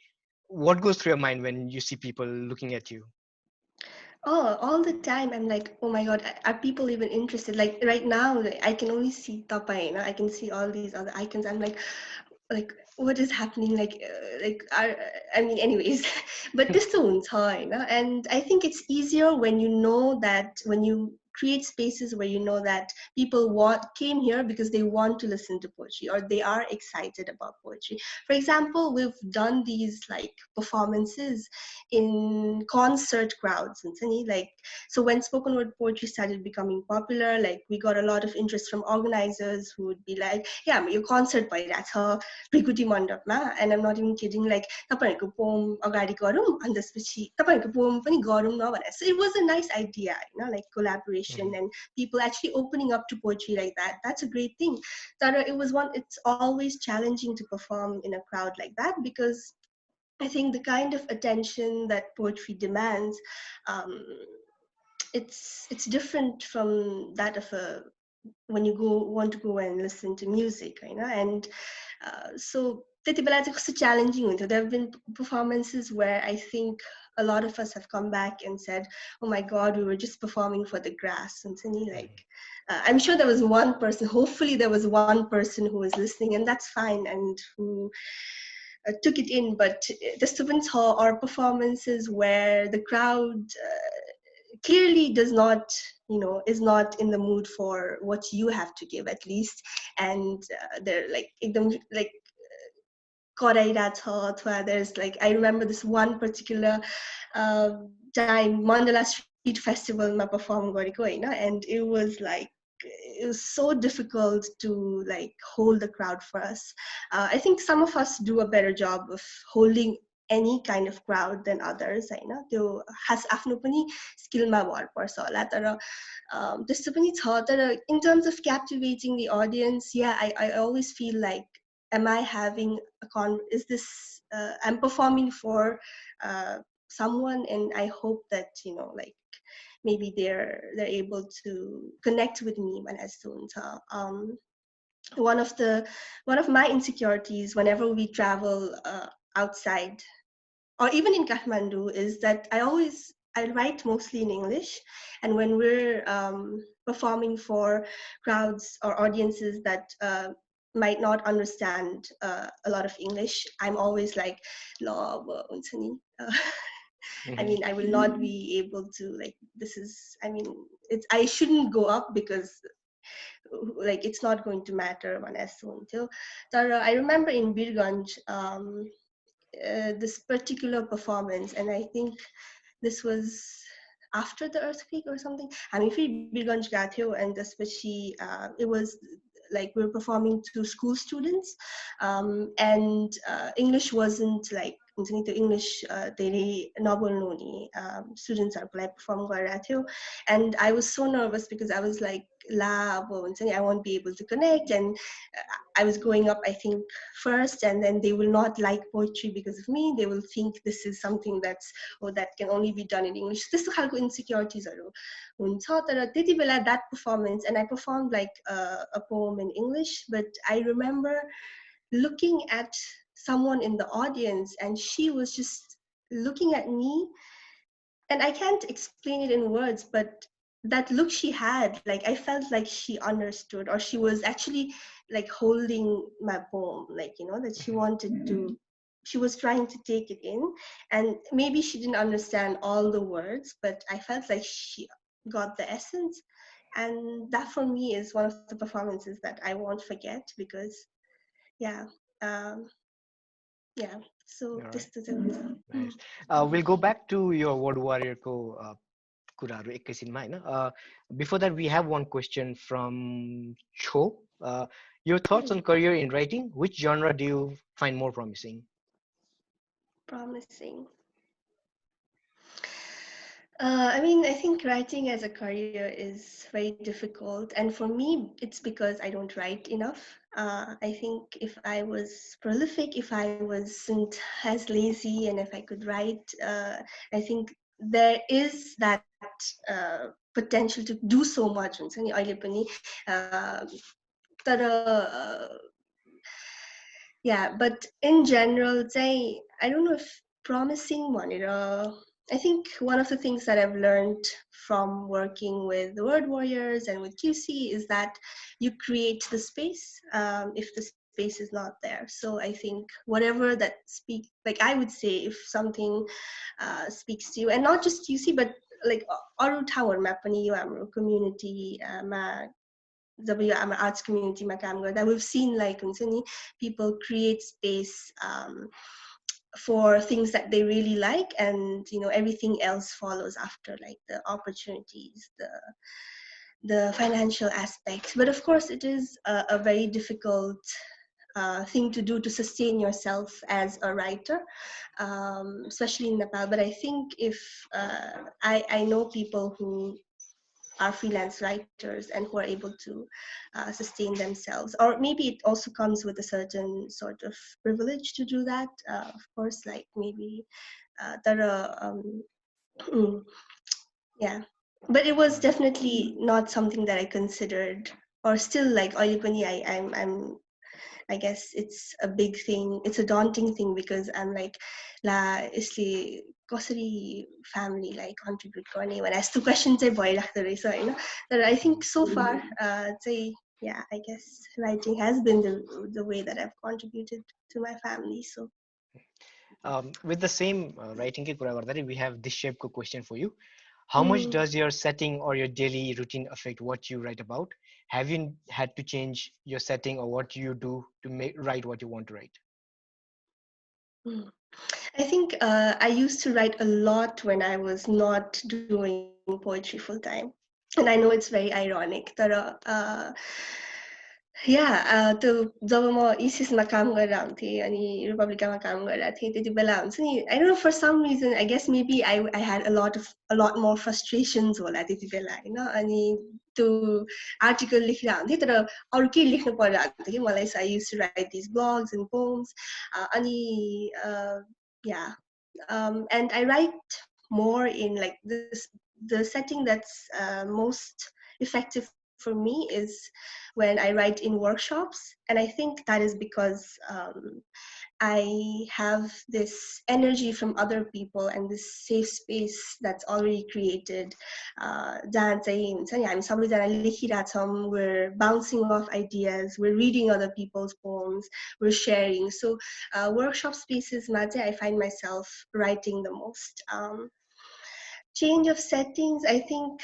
What goes through your mind when you see people looking at you? Oh, all the time I'm like, oh my god, are people even interested? Like right now, I can only see Tapai, I can see all these other icons. I'm like what is happening? I mean, anyways, but this sounds hard, and I think it's easier when you know that, when you create spaces where you know that people came here because they want to listen to poetry, or they are excited about poetry. For example, we've done these like performances in concert crowds, and so when spoken word poetry started becoming popular, like we got a lot of interest from organizers who would be like, yeah, your concert bhairachha Prikuti Mandapma, and I'm not even kidding, like तपाईहरुको poem अगाडि गरौँ अनि त्यसपछि तपाईहरुको poem पनि गरौँ न भनेर. So it was a nice idea, like collaboration and people actually opening up to poetry like that. That's a great thing. Tara, it's always challenging to perform in a crowd like that, because I think the kind of attention that poetry demands, it's different from that of when you want to go and listen to music, and so त्यति बेला चाहिँ कस्तो challenging हुन्थ्यो. There have been performances where I think a lot of us have come back and said, oh my god, we were just performing for the grass. And like I'm sure there was one person, hopefully there was one person who was listening, and that's fine, and who took it in. But the students hall are performances where the crowd clearly does not, is not in the mood for what you have to give, at least, and they're like like there's like, I remember this one particular time Mandala Street Festival ma perform gareko, and it was like it was so difficult to like hold the crowd for us. I think some of us do a better job of holding any kind of crowd than others होइन त्यो has आफ्नो पनि स्किलमा भर पर्छ होला तर त्यस्तो पनि छ तर in terms of captivating the audience, yeah, I always feel like, am I having is this I'm performing for someone, and I hope that like maybe they're able to connect with me when I soon. One of my insecurities whenever we travel outside or even in Kathmandu is that I write mostly in English, and when we're performing for crowds or audiences that might not understand a lot of English, I'm always like, "Law, I mean, I will not be able to like. This is, I mean, I shouldn't go up because like it's not going to matter when I soon till. I remember in Birganj, this particular performance, and I think this was after the earthquake or something. I mean, Birganj Gathio, and especially it was like we were performing to school students, and English wasn't like the English धेरै नबोल्नु नि students are like perform गरिरहेको थियो, and I was so nervous because I was like ला अब हुन्छ नि I won't be able to connect, and I was going up I think first, and then they will not like poetry because of me. They will think this is something that can only be done in English. त्यस्तो खालको insecuritiesहरू हुन्छ तर त्यति बेला that performance, and I performed like a poem in English, but I remember looking at someone in the audience, and she was just looking at me, and I can't explain it in words, but that look she had, like I felt like she understood, or she was actually like holding my poem, like that she was trying to take it in, and maybe she didn't understand all the words, but I felt like she got the essence, and that for me is one of the performances that I won't forget because yeah um yeah so All right. this is it. Nice. We'll go back to your word warrior ko कुराहरू एकैछिनमा हैन before that we have one question from Cho. Your thoughts on career in writing, which genre do you find more promising? Promising. I mean, I think writing as a career is very difficult. And for me, it's because I don't write enough. I think if I was prolific, if I wasn't as lazy, and if I could write, I think there is that potential to do so much. हुन्छ नि अहिले पनि तर yeah, but in general I don't know if promising भनेर I think one of the things that I've learned from working with the word warriors and with QC is that you create the space if the space is not there. So I think whatever that like I would say if something speaks to you, and not just QC but like अरू ठाउँहरुमा पनि यो हाम्रो community जब यो हाम्रो arts community मा काम गर्दा we've seen like हुन्छ नि people create space for things that they really like, and everything else follows after, like the opportunities, the financial aspects. But of course it is a very difficult thing to do to sustain yourself as a writer, especially in Nepal. But I think if I know people who are freelance writers and who are able to sustain themselves, or maybe it also comes with a certain sort of privilege to do that, of course, like maybe yeah, but it was definitely not something that I considered, or still like I guess it's a big thing, it's a daunting thing because I'm like la यसले कसरी family like contribute गर्ने भने यस्तो question चाहिँ भइराख्दो रहेछ हैन तर I think so far yeah, I guess writing has been the way that I've contributed to my family. So With the same writing के कुरा गर्दाखेरि we have this shape को question for you. How much does your setting or your daily routine affect what you write about? Have you had to change your setting or what you do to write what you want to write? I think I used to write a lot when I was not doing poetry full time. And I know it's very ironic तर त्यो जब म इसिसमा काम गरेर हुन्थेँ अनि रिपब्लिकामा काम गरेर थिएँ त्यति बेला हुन्छ नि I don't know for some reason I guess maybe I had a lot more frustrations होला त्यति बेला होइन अनि त्यो आर्टिकल लेखेर हुन्थेँ तर अरू केही लेख्नु परिरहेको हुन्थ्यो कि मलाई so I use to write this blogs and poems अनि या and I write more in like this the setting that's most effective for me is when I write in workshops, and I think that is because I have this energy from other people and this safe space that's already created. जहाँ चाहिँ हुन्छ नि हामी सबैजना लेखिरहेछौँ, we're bouncing off ideas, we're reading other people's poems, we're sharing. So workshop spaces मा चाहिँ I find myself writing the most. Change of settings, I think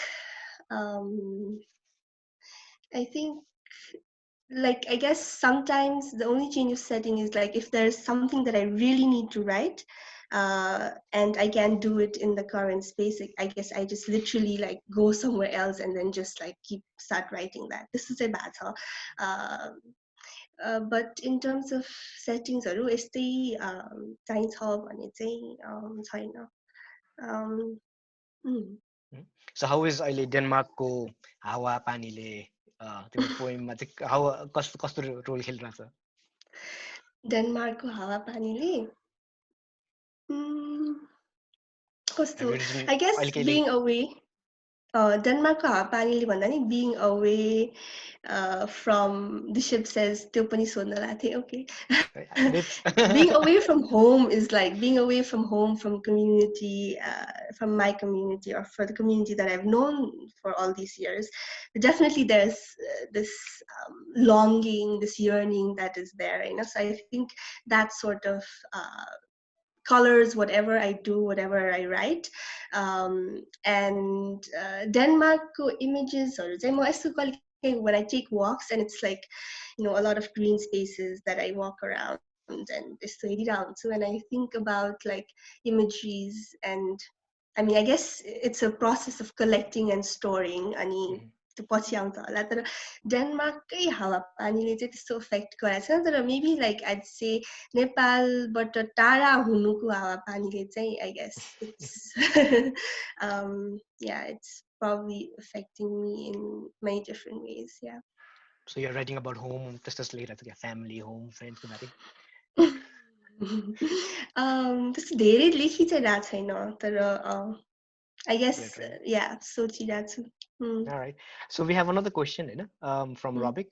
like I guess sometimes the only change of setting is like if there's something that I really need to write and I can't do it in the current space, I guess I just literally like go somewhere else and then just like start writing that. This is a bad but in terms of settings हरू यस्तै चाहिन्छ भने चाहिँ छैन. So how is अहिले डेनमार्कको हावा पानीले तिम्रो पोएममा चाहिँ कस्तो रोल खेलिरहेछ? डेनमार्कको हावा पानीले कस्तो I guess being away डेनमार्कको हावापानीले भन्दा नि being away from the ship says त्यो पनि सोध्न लाग्थेँ. Okay. Being away from home is like being away from home, from community, from my community or for the community that I've known for all these years. Definitely there's this longing, this yearning that is there, you know. So I think that sort of colors whatever I do, whatever I write. And Denmarkको imagesहरू चाहिँ म यस्तो कहिले when I take walks and it's like, you know, a lot of green spaces that I walk around and यस्तो हेरिरहेको हुन्छु and I think about like imageries and I mean I guess it's a process of collecting and storing अनि त्यो पछि आउँछ होला तर डेनमार्ककै हावापानीले चाहिँ त्यस्तो इफेक्ट गरेको छैन तर मेबी लाइक आइड से नेपालबाट टाढा हुनुको हावापानीले चाहिँ I guess it's yeah it's probably affecting me in many different ways. Yeah. So you're writing about home, त्यस्तो लेखिरहेको छ, family, home, friends को बारे? त्यस्तो धेरै लेखि चाहिँ रहेको छैन तर I guess yeah सोचिरहेको छु. All right. So we have another question from Robik.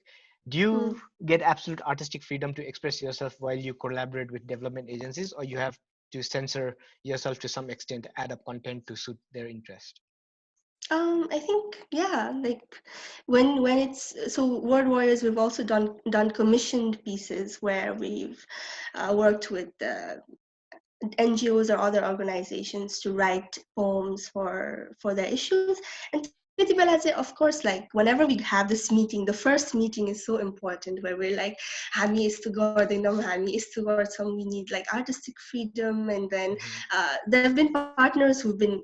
Do you get absolute artistic freedom to express yourself while you collaborate with development agencies, or you have to censor yourself to some extent, add up content to suit their interest? I think yeah, like when it's so Word Warriors, we've also done commissioned pieces where we've worked with NGOs or other organizations to write poems for their issues. And of course, like whenever we have this meeting, the first meeting is so important where we're like, हामी यस्तो गर्दैनौँ, हामी यस्तो गर्छौँ, we need like artistic freedom. And then there have been partners who've been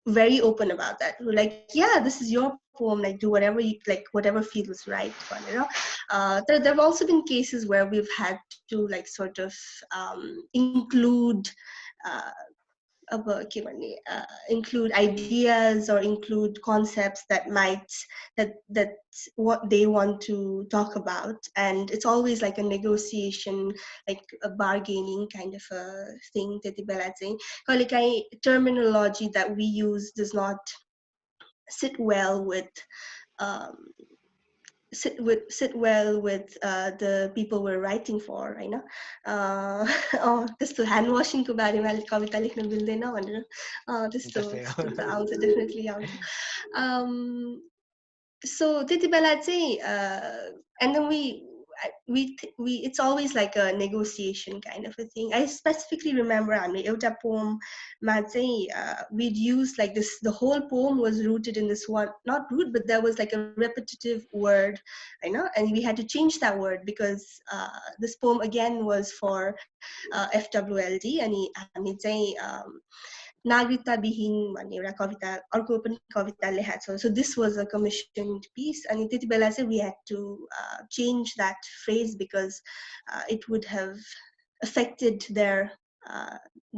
very open about that. We're like, yeah, this is your poem, like do whatever you like, whatever feels right. There have also been cases where we've had to like sort of include include ideas or include concepts that might that what they want to talk about, and it's always like a negotiation, like a bargaining kind of a thing. Terminology that we use does not sit well with the people we're writing for, right? त्यस्तो hand वासिङको बारेमा कविता लेख्न मिल्दैन भनेर त्यस्तो आउँछ, definitely आउँछ. So त्यति बेला चाहिँ and then we it's always like a negotiation kind of a thing. I specifically remember हामीले एउटा poem मा चाहिँ we'd use like this, the whole poem was rooted in this one, not root, but there was like a repetitive word, I know, and we had to change that word because this poem again was for FWLD. अनि हामी चाहिँ नागरिकता विहीन भन्ने एउटा कविता अर्को पनि कविता लेखेको छ so this was a commissioned piece अनि त्यति बेला चाहिँ we had to change that phrase because it would have affected their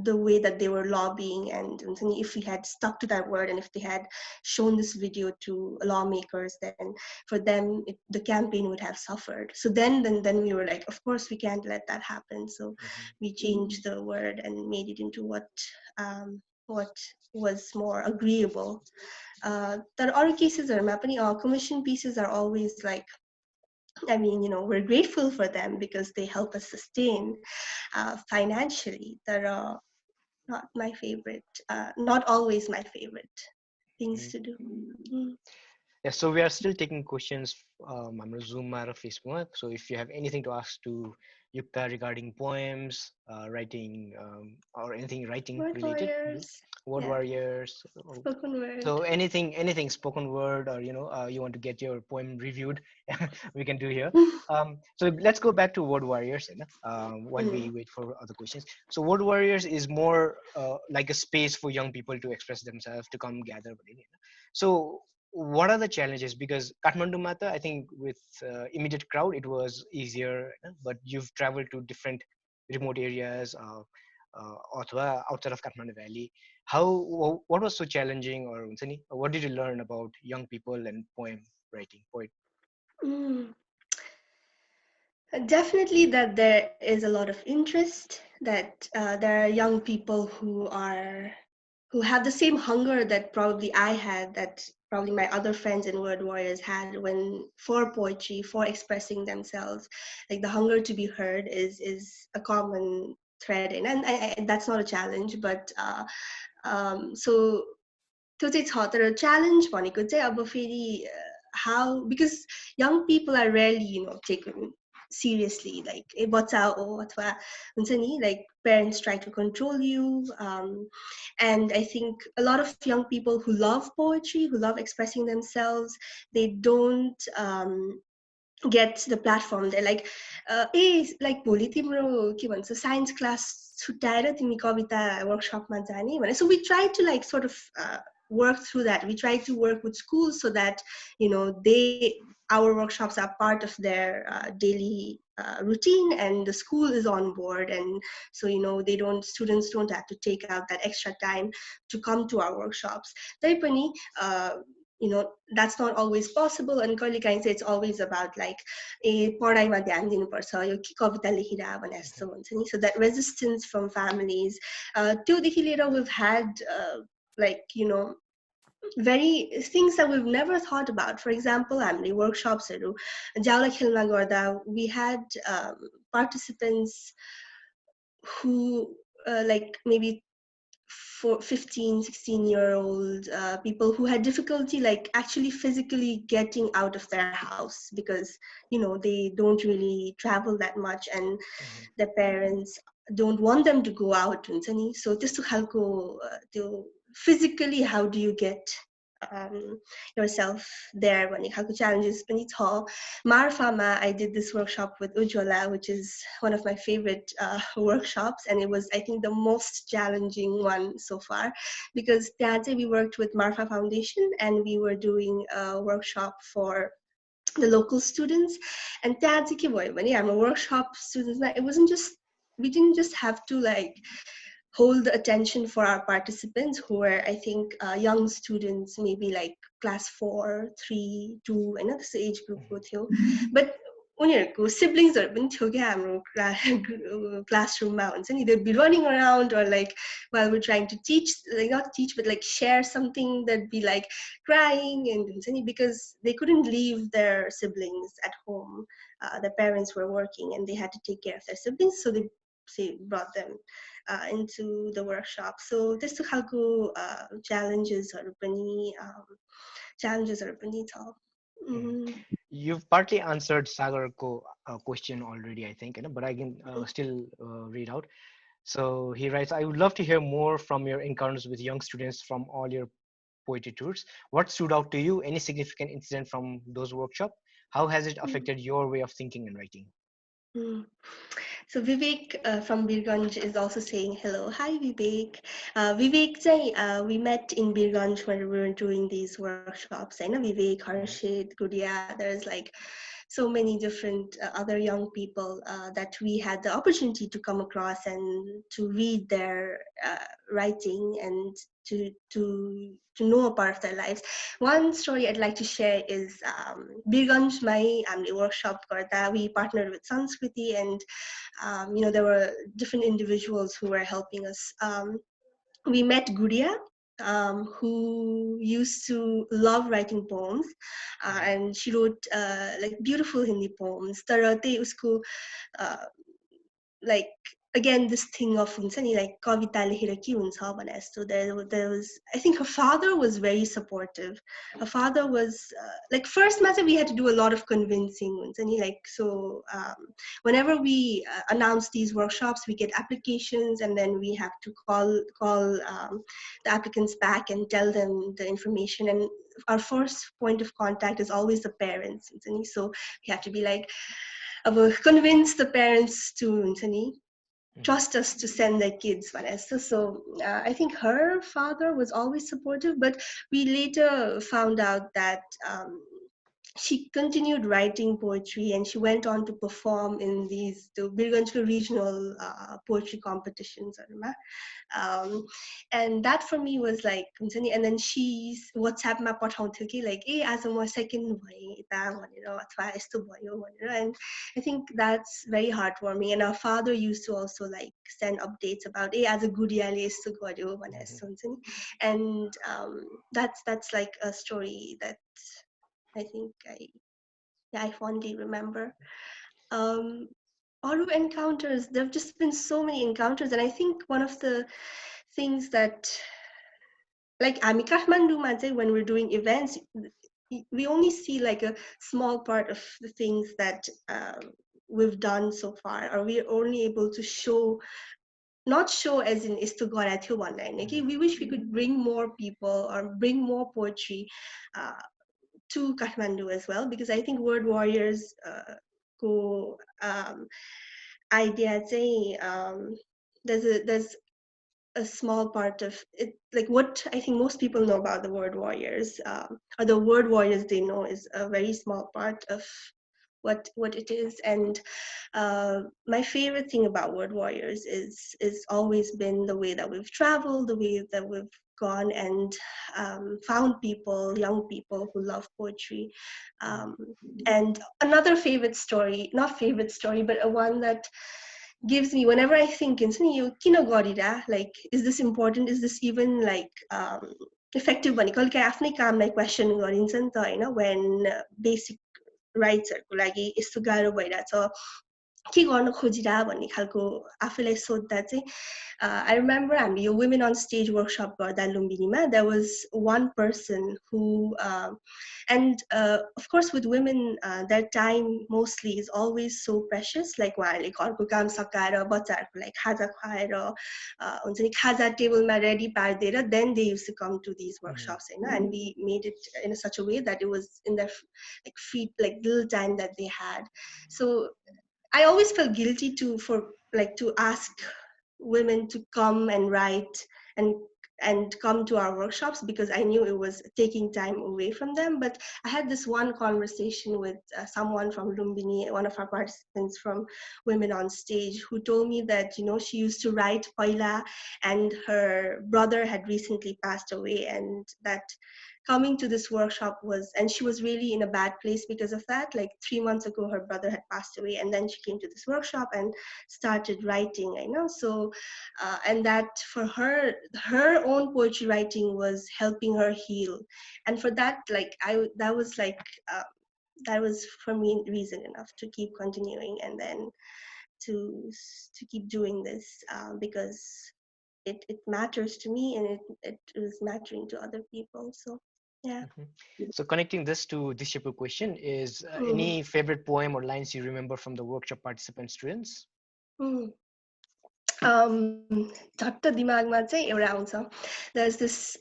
the way that they were lobbying and if we had stuck to that word and if they had shown this video to lawmakers then for them the campaign would have suffered so then we were like of course we can't let that happen so we changed the word and made it into what was more agreeable तर अरू केसेसहरुमा पनि commission pieces are always like I mean, we're grateful for them because they help us sustain financially. That are not my favorite, not always my favorite things to do. Yeah, so we are still taking questions हाम्रो Zoom or Facebook. So if you have anything to ask to Yukta regarding poems, writing, or anything writing Word related, warriors. word Yeah. warriors. Spoken word. So anything spoken word, or you want to get your poem reviewed, we can do here. So let's go back to word warriors, while we wait for other questions. So word warriors is more like a space for young people to express themselves, to come gather. So what are the challenges? Because Kathmandu Mata, I think with immediate crowd it was easier, but you've traveled to different remote areas, outside of Kathmandu Valley. What was so challenging, or what did you learn about young people and poem writing, poet? Definitely that there is a lot of interest, that there are young people who have the same hunger that probably I had, that probably my other friends and word warriors had for poetry, for expressing themselves. Like the hunger to be heard is a common thread, and that's not a challenge, but so त्यो चाहिँ छ तर challenge भनेको चाहिँ अब फेरि how because young people are rarely taken seriously, like a बच्चा हो अथवा हुन्छ नि, like parents try to control you, and I think a lot of young people who love poetry, who love expressing themselves, they don't get the platform. They're like like भोलि तिम्रो के भन्छ signs class छुट्याएर तिमी कविता वर्कसपमा जाने भने. So we try to like sort of work through that. We try to work with schools so that our workshops are part of their daily routine, and the school is on board, and so students don't have to take out that extra time to come to our workshops. Taipani that's not always possible, and कहिलेकाहीँ चाहिँ it's always about like पढाइमा ध्यान दिनुपर्छ, यो के कविता लेखिरा भने जस्तो हुन्छ नि. So that resistance from families, त्योदेखि लिएर we've had like very things that we've never thought about. For example, हामीले workshopsहरू जाउला खेलमा गर्दा we had participants who like maybe for 15, 16-year-old people who had difficulty like actually physically getting out of their house because they don't really travel that much, and their parents don't want them to go out. So त्यस्तो खालको त्यो physically how do you get yourself there भन्ने खालको challenges पनि छ. Marfama, I did this workshop with Ujwala, which is one of my favorite workshops, and it was I think the most challenging one so far because त्यहाँ चाहिँ we worked with Marfa Foundation and we were doing a workshop for the local students, and त्यहाँ चाहिँ के भयो भने हाम्रो workshop students, it wasn't just, we didn't just have to like hold the attention for our participants who were I think young students, maybe like class 4, 3, 2 and this age group को थियो, but उनीहरुको siblingsहरु पनि थियो के हाम्रो classroom मा हुन्छ नि. They'd be running around or like while we're trying to teach, like not teach but like share something, they'd be like crying and हुन्छ नि, because they couldn't leave their siblings at home. Their parents were working and they had to take care of their siblings, so they brought them into the workshop. So त्यस्तो खालको challengesहरु पनि छ. You've partly answered Sagar's question already, I think, but I can still read out. So he writes, I would love to hear more from your encounters with young students from all your poetry tours. What stood out to you? Any significant incident from those workshops? How has it affected your way of thinking and writing? So Vivek from Birganj is also saying hello. Hi Vivek. Vivek चाहिँ we met in Birganj when we were doing these workshops. I know Vivek, Harshit, Gudia. There's like so many different other young people that we had the opportunity to come across and to read their writing and to to to know a part of their lives. One story I'd like to share is Birganjmai हामीले workshop गर्दा we partnered with Sanskriti, and there were different individuals who were helping us. We met Guria, who used to love writing poems, and she wrote like beautiful Hindi poems. तर त्यही उसको like again this thing of हुन्छ नि like कविता लेखेर के हुन्छ भने जस्तो there was, I think her father was very supportive. Her father was like first मा चाहिँ we had to do a lot of convincing हुन्छ नि like so whenever we announce these workshops we get applications and then we have to call the applicants back and tell them the information, and our first point of contact is always the parents हुन्छ नि. So we have to be like convince the parents to trust us to send their kids. So I think her father was always supportive, but we later found out that she continued writing poetry and she went on to perform in the Birganjka regional poetry competitions. And that for me was like, and then she's WhatsApp ma pathaunthyo ki like, eh आज म second भएँ यता भनेर अथवा यस्तो भयो भनेर, and I think that's very heartwarming. And our father used to also like send updates about eh आज गुडियाले यस्तो गर्यो भने जस्तो हुन्छ नि. And that's like a story that I think I fondly remember. Aru encounters, there have just been so many encounters, and I think one of the things that, like हामी काठमाडौँमा चाहिँ when we're doing events, we only see like a small part of the things that we've done so far, or we're only able to show, not show as in यस्तो गरेको थियो भन्ने हैन कि, we wish we could bring more people or bring more poetry to Kathmandu as well, because I think Word Warriors को idea चाहिँ there's a small part of it, like what I think most people know about the Word Warriors, or the Word Warriors they know is a very small part of what it is. And my favorite thing about Word Warriors is always been the way that we've traveled, the way that we've gone and found people, young people who love poetry. And another favorite story, not favorite story, but a one that gives me, whenever I think in kino garira, like is this important, is this even like effective भन्ने कहिलेकाहीँ आफ्नै कामलाई question गरिन्छ नि त हैन, when basic राइट्सहरुको लागि यस्तो गाह्रो भइराछ, के गर्न खोजिरा भन्ने खालको आफैलाई सोध्दा चाहिँ I remember हामीले यो women on stage workshop गर्दा लुम्बिनीमा, there was one person who and of course with women their time mostly is always so precious, like उहाँहरूले घरको काम सकाएर बच्चाहरुको लागि खाजा खुवाएर हुन्छ नि खाजा टेबलमा रेडी पार्दिएर then they used to come to these workshops हैन, and we made it in such a way that it was in their like free like little time that they had. So I always felt guilty to ask women to come and write and come to our workshops, because I knew it was taking time away from them. But I had this one conversation with someone from Lumbini, one of our participants from Women on Stage, who told me that she used to write paila, and her brother had recently passed away, and that coming to this workshop was, and she was really in a bad place because of that. Like 3 months ago her brother had passed away, and then she came to this workshop and started writing, so and that for her own poetry writing was helping her heal. And for that, like that was for me reason enough to keep continuing, and then to keep doing this, because it matters to me, and it was mattering to other people. So yeah. So connecting this to this shape of question is any favorite poem or lines you remember from the workshop participant students? झट्ट दिमागमा चाहिँ एउटा आउँछ. There's this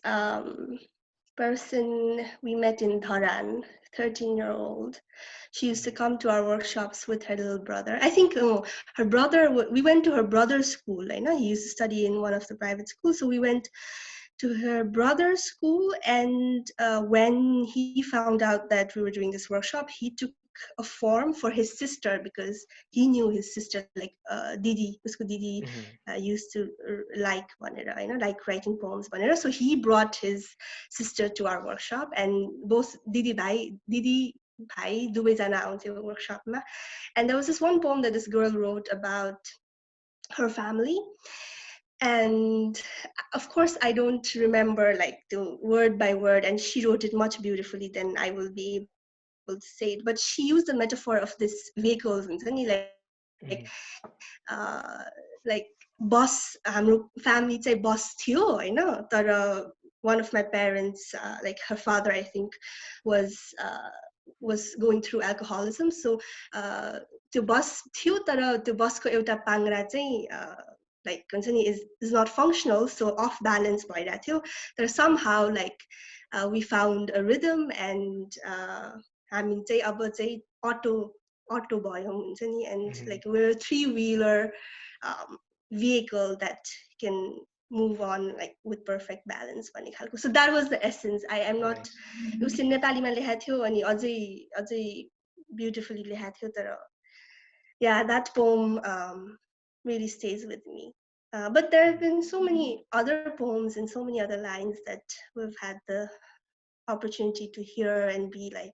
person we met in Dharan, 13-year-old. She used to come to our workshops with her little brother. I think her brother, we went to her brother's school. I know he used to study in one of the private schools. So we went to her brother's school. And when he found out that we were doing this workshop, he took a form for his sister because he knew his sister, like Didi, usko Didi used to like Vanera, like writing poems Vanera. So he brought his sister to our workshop, and both Didi Bhai, दुवैजना आउँथ्यो workshopमा. And there was this one poem that this girl wrote about her family. And of course, I don't remember like the word by word, and she wrote it much beautifully than I will be able to say it. But she used the metaphor of this vehicles, like bus, हाम्रो family चाहिँ bus थियो हैन, तर one of my parents, like her father, I think, was going through alcoholism. So त्यो bus थियो, तर त्यो busको एउटा पाङ्ग्रा चाहिँ like is not functional, so off balance भइरहेको थियो. तर somehow like we found a rhythm, and हामी चाहिँ अब चाहिँ auto भयो हुन्छ नि, and like we're a three-wheeler vehicle that can move on like with perfect balance भन्ने खालको. So that was the essence. I am not, उसले नेपालीमा लेखेको थियो अनि अझै beautifully लेखेको थियो, तर yeah, that poem really stays with me. But there have been so many other poems and so many other lines that we've had the opportunity to hear and be like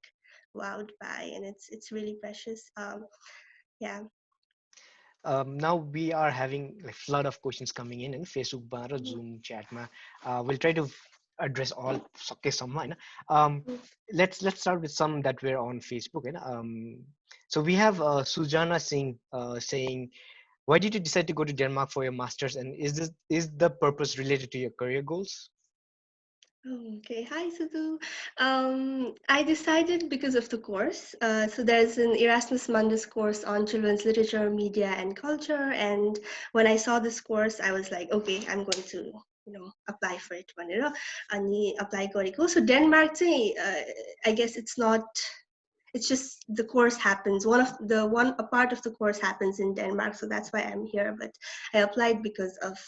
wowed by, and it's really precious. Yeah. Now we are having a flood of questions coming in Facebook bar or Zoom chat ma. We'll try to address all सके सम्म हैन. Let's start with some that were on Facebook so we have Sujana Singh saying, why did you decide to go to Denmark for your masters, and is the purpose related to your career goals? Okay, hi Sudu. I decided because of the course. So there's an Erasmus Mundus course on children's literature, media, and culture. And when I saw this course, I was like, okay, I'm going to apply for it. Ani apply गरेको. So Denmark, I guess it's just the course happens. A part of the course happens in Denmark, so that's why I'm here. But I applied because of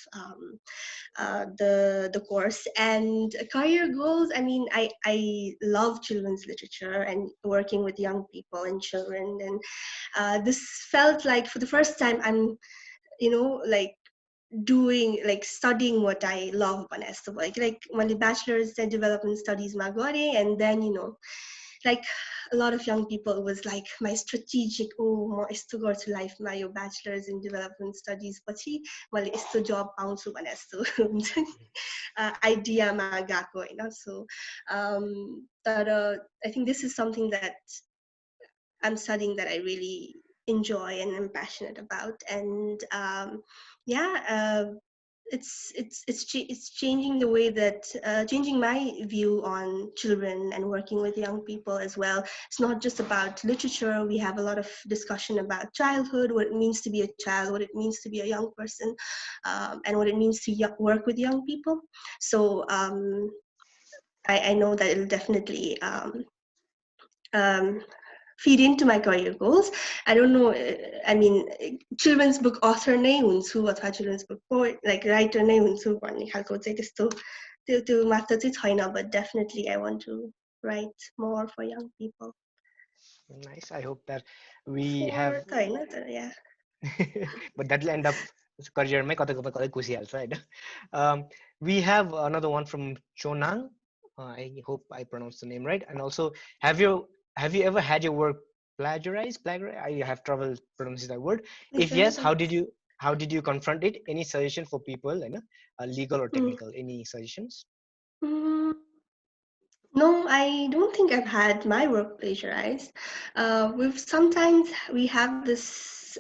the course. And career goals, I mean, I love children's literature and working with young people and children. And this felt like for the first time I'm, like studying what I love. Like my bachelor's in development studies magare, and then like a lot of young people, it was like my strategic, म यस्तो गर्छु लाइफमा, यो bachelor's in development studies पछि मैले यस्तो job पाउँछु भने जस्तो हुन्छ नि आइडियामा गएको हैन. So तर I think this is something that I'm studying that I really enjoy and I'm passionate about. And it's changing the way that changing my view on children and working with young people as well. It's not just about literature. We have a lot of discussion about childhood, what it means to be a child, what it means to be a young person, and what it means to work with young people. So I know that it'll definitely feed into my career goals. I don't know, I mean, children's book author नै हुन्छु अथवा children's book poet, like writer नै हुन्छु भन्ने खालको चाहिँ त्यस्तो त्यो मात्र चाहिँ छैन, but definitely I want to write more for young people. Nice. I hope that we have yeah. but that'll end up career mai kata kata kusihalcha Hahn. We have another one from Chonang. I hope I pronounced the name right. And also, have you ever had your work plagiarized? I have trouble pronouncing that word. If yes, how did you confront it? Any suggestion for people, legal or technical? Any suggestions? No, I don't think I've had my work plagiarized. Sometimes we have this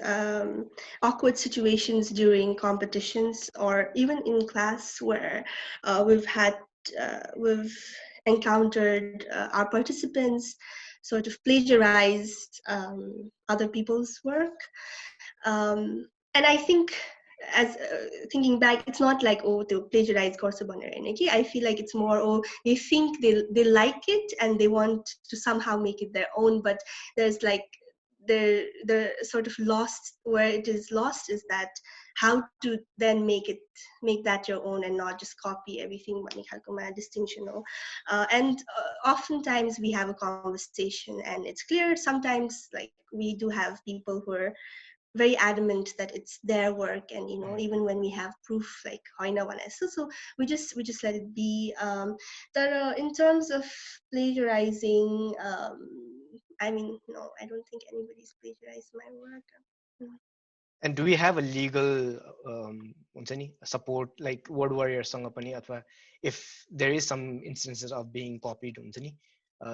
awkward situations during competitions or even in class where we've encountered our participants sort of plagiarize other people's work. And I think as thinking back, it's not like, oh, to plagiarize garcha bhanera haina ki. I feel like it's more, oh, they think they like it and they want to somehow make it their own, but there's like the sort of lost, where it is lost is that how to then make that your own and not just copy everything भन्ने खालको distinction हो. And oftentimes we have a conversation and it's clear. Sometimes like we do have people who are very adamant that it's their work, and even when we have proof like hoina भनेको, so we just let it be. In terms of plagiarizing, I mean, no, I don't think anybody's plagiarized my work. Mm. And do we have a legal हुन्छ नि support like word warriorसँग पनि, अथवा if there is some instances of being copied हुन्छ नि,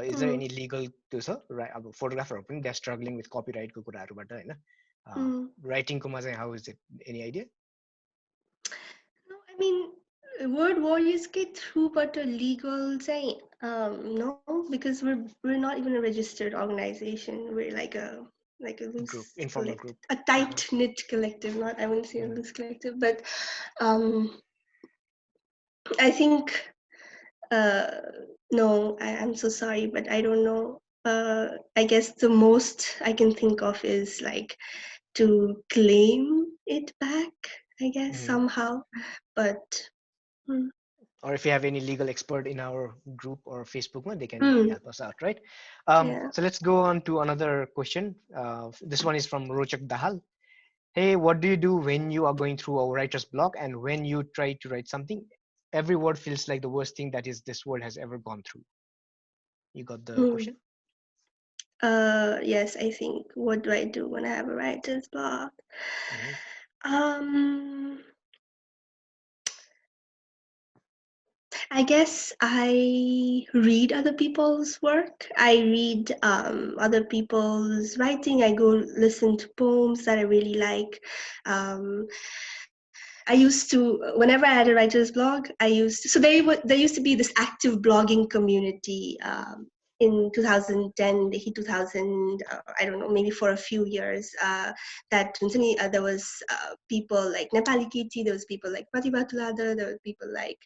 is there any legal त्यो छ अब फोटोग्राफरहरू पनि they are struggling with copyright को कुराहरुबाट हैन, writing कोमा चाहिँ how is it, any idea? No, I mean, word warriors get through, but a legal say no, because we're not even a registered organization. We're like a loose Group, informal group, a tight knit collective. Not, I wouldn't say a loose collective, but I think no, I'm so sorry, but I don't know. I guess the most I can think of is like to claim it back, I guess, somehow, but. Or if you have any legal expert in our group or Facebook, they can help us out, right? Yeah. So let's go on to another question. This one is from Rochak Dahal. Hey, what do you do when you are going through a writer's block and when you try to write something, every word feels like the worst thing that is this world has ever gone through? You got the question? Yes, I think. What do I do when I have a writer's block? I guess I read other people's work. I read other people's writing. I go listen to poems that I really like. I used to, whenever I had a writer's blog, so there used to be this active blogging community in 2010, 2000, I don't know, maybe for a few years, that there was people like Nepali Kiti, there was people like Pratibha Tuladar, there were people like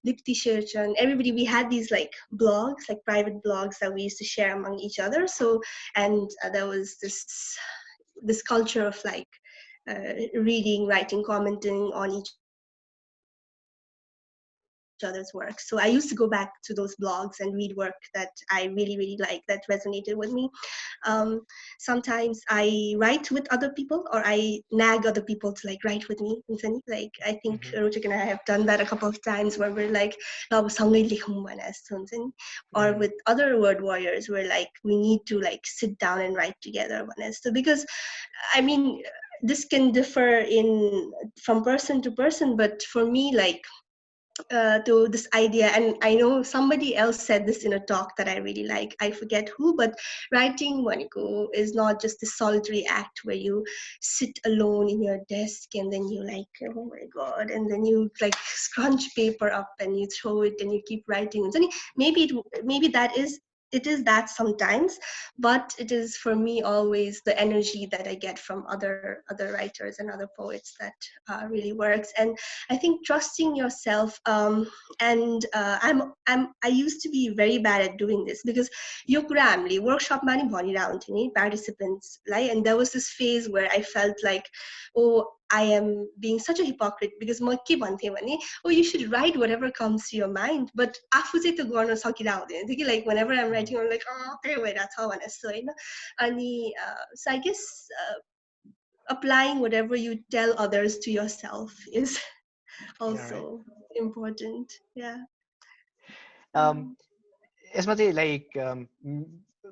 Dipti Sherchan, everybody. We had these like blogs, like private blogs that we used to share among each other. So, and there was this culture of like reading, writing, commenting on each other's work. So I used to go back to those blogs and read work that I really, really like, that resonated with me. Sometimes I write with other people, or I nag other people to like write with me. Like, I think Rochik and I have done that a couple of times where we're like, or with other word warriors, we're like, we need to like sit down and write together. So because, I mean, this can differ from person to person, but for me, like, to this idea, and I know somebody else said this in a talk that I really like, I forget who, but writing Waniko is not just a solitary act where you sit alone in your desk and then you like, oh my god, and then you like scrunch paper up and you throw it and you keep writing. Maybe it is that sometimes, but it is for me always the energy that I get from other writers and other poets that really works. And I think trusting yourself, and I used to be very bad at doing this, because यो कुरा हामीले वर्कसपमा नि भनिरहेको हुन्थ्यो नि participants-लाई, and there was this phase where I felt like, oh, I am being such a hypocrite, because म के भन्थे भने, oh, you should write whatever comes to your mind, but आफू चाहिँ त्यो गर्न सकिरहेको हुँदैन थियो कि, like whenever I'm writing I'm like, oh, त्यही भइरहेको छ भने जस्तो हैन. अनि so I guess applying whatever you tell others to yourself is also important. Yeah. यसमा चाहिँ like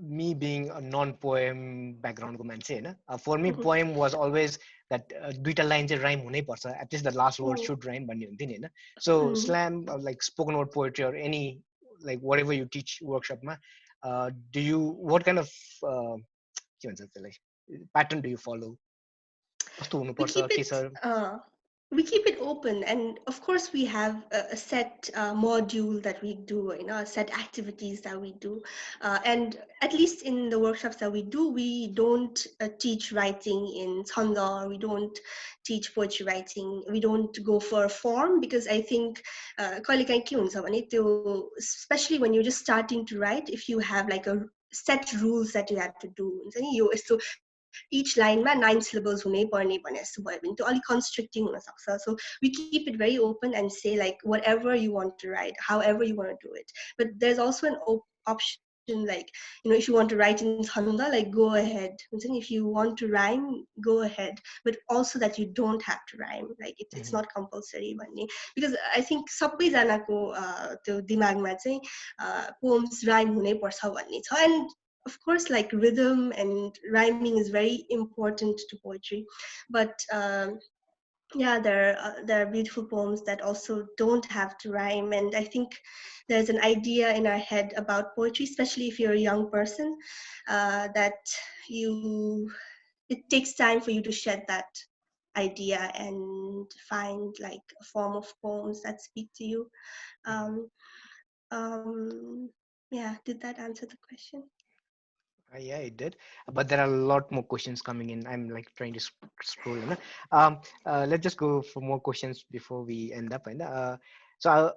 me being a non-poem background को मान्छे हैन, for me poem was always that दुईटा लाइन चाहिँ rhyme हुनै पर्छ, at least the last word should rhyme भन्ने हुन्थ्यो नि हैन. So slam, like spoken word poetry or any like whatever you teach workshop मा, what kind of के भन्छ त्यसलाई pattern do you follow? कस्तो हुनुपर्छ के छ? we keep it open, and of course we have a set module that we do, set activities that we do, and at least in the workshops that we do, we don't teach writing in chanda, we don't teach poetry writing, we don't go for form, because I think कहिलेकाहीँ के हुन्छ भने त्यो, especially when you're just starting to write, if you have like a set rules that you have to do हुन्छ नि, यो यस्तो each लाइनमा 9 syllables हुनै पर्ने भने जस्तो भयो भने त्यो अलिक constricting हुन सक्छ. So we keep it very open and say like whatever you want to write, however you want to do it. But there's also an option like, if you want to write in chanda, like go ahead. If you want to rhyme, go ahead. But also that you don't have to rhyme. Like it's not compulsory भन्ने. Because I think सबैजनाको त्यो दिमागमा चाहिँ poems rhyme हुनै पर्छ भन्ने छ. And of course, like rhythm and rhyming is very important to poetry, but yeah, there are beautiful poems that also don't have to rhyme. And I think there's an idea in our head about poetry, especially if you're a young person, that it takes time for you to shed that idea and find like a form of poems that speak to you. um, yeah, did that answer the question? Yeah, it did. But there are a lot more questions coming in. I'm like trying to scroll. Let's just go for more questions before we end up. So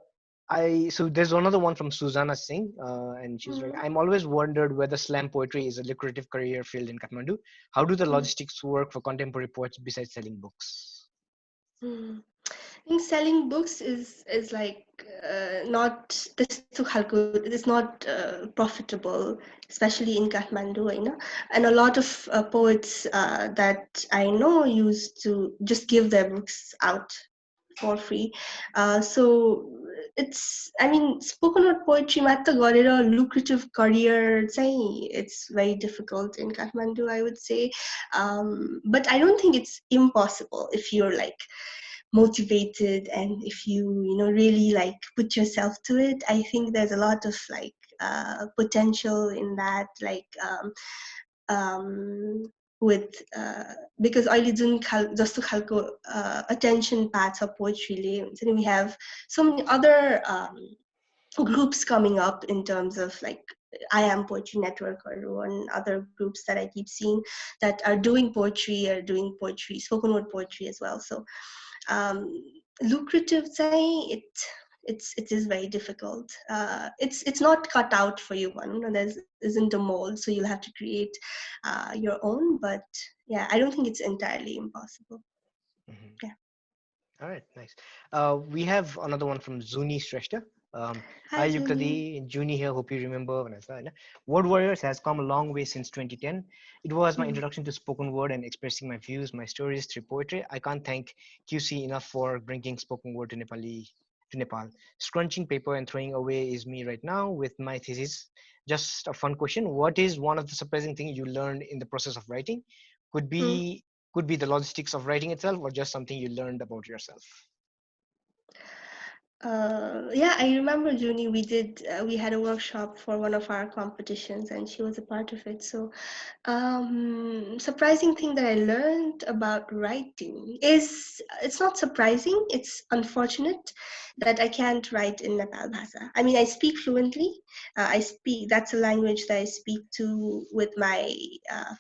so there's another one from Susanna Singh, and she's like, I'm always wondered whether slam poetry is a lucrative career field in Kathmandu. How do the logistics work for contemporary poets besides selling books? I think selling books is like not त्यस्तो खालको, it is not profitable, especially in Kathmandu, and a lot of poets that I know used to just give their books out for free. So I mean, spoken word poetry मात्र गरेर lucrative career चाहिँ, it's very difficult in Kathmandu, I would say. But I don't think it's impossible if you're like motivated and if you really like put yourself to it. I think there's a lot of like potential in that, like with because अहिले जुन जस्तो खालको attention path of poetry, we have so many other groups coming up in terms of like I Am Poetry Network or other groups that I keep seeing that are doing poetry, spoken word poetry as well. So lucrative say it is very difficult. It's not cut out for you. There isn't a mold, so you'll have to create your own. But yeah, I don't think it's entirely impossible. Yeah. All right, nice. We have another one from Zuni Shrestha. Hi, Hi, Yukta Juni. Di. Juni here. Hope you remember when I said Word Warriors has come a long way since 2010. It was my introduction to spoken word and expressing my views, my stories through poetry. I can't thank QC enough for bringing spoken word to Nepal. Scrunching paper and throwing away is me right now with my thesis. Just a fun question. What is one of the surprising things you learned in the process of writing? Could be could be the logistics of writing itself or just something you learned about yourself. Yeah, I remember Juni. We had a workshop for one of our competitions, and she was a part of it. So, surprising thing that I learned about writing is it's not surprising. It's unfortunate that I can't write in Nepal Bhasa. I mean, I speak fluently. That's a language that I speak to with my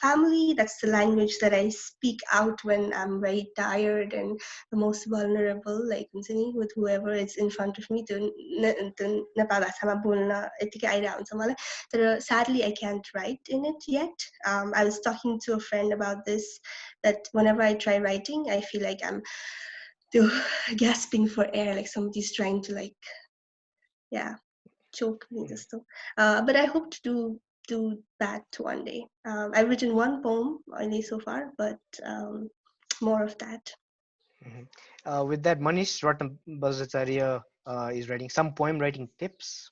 family. That's the language that I speak out when I'm very tired and the most vulnerable, like with whoever is in front of me. त्यो नेपाल भाषामा बोल्न यतिकै आइरहेको हुन्छ मलाई. तर sadly I can't write in it yet. I was talking to a friend about this, that whenever I try writing, I feel like I'm gasping for air, like somebody's trying to like, yeah, choke me just so. But I hope to do that one day. I've written one poem only so far, but more of that. With that, Manish Bajracharya is writing some poem writing tips.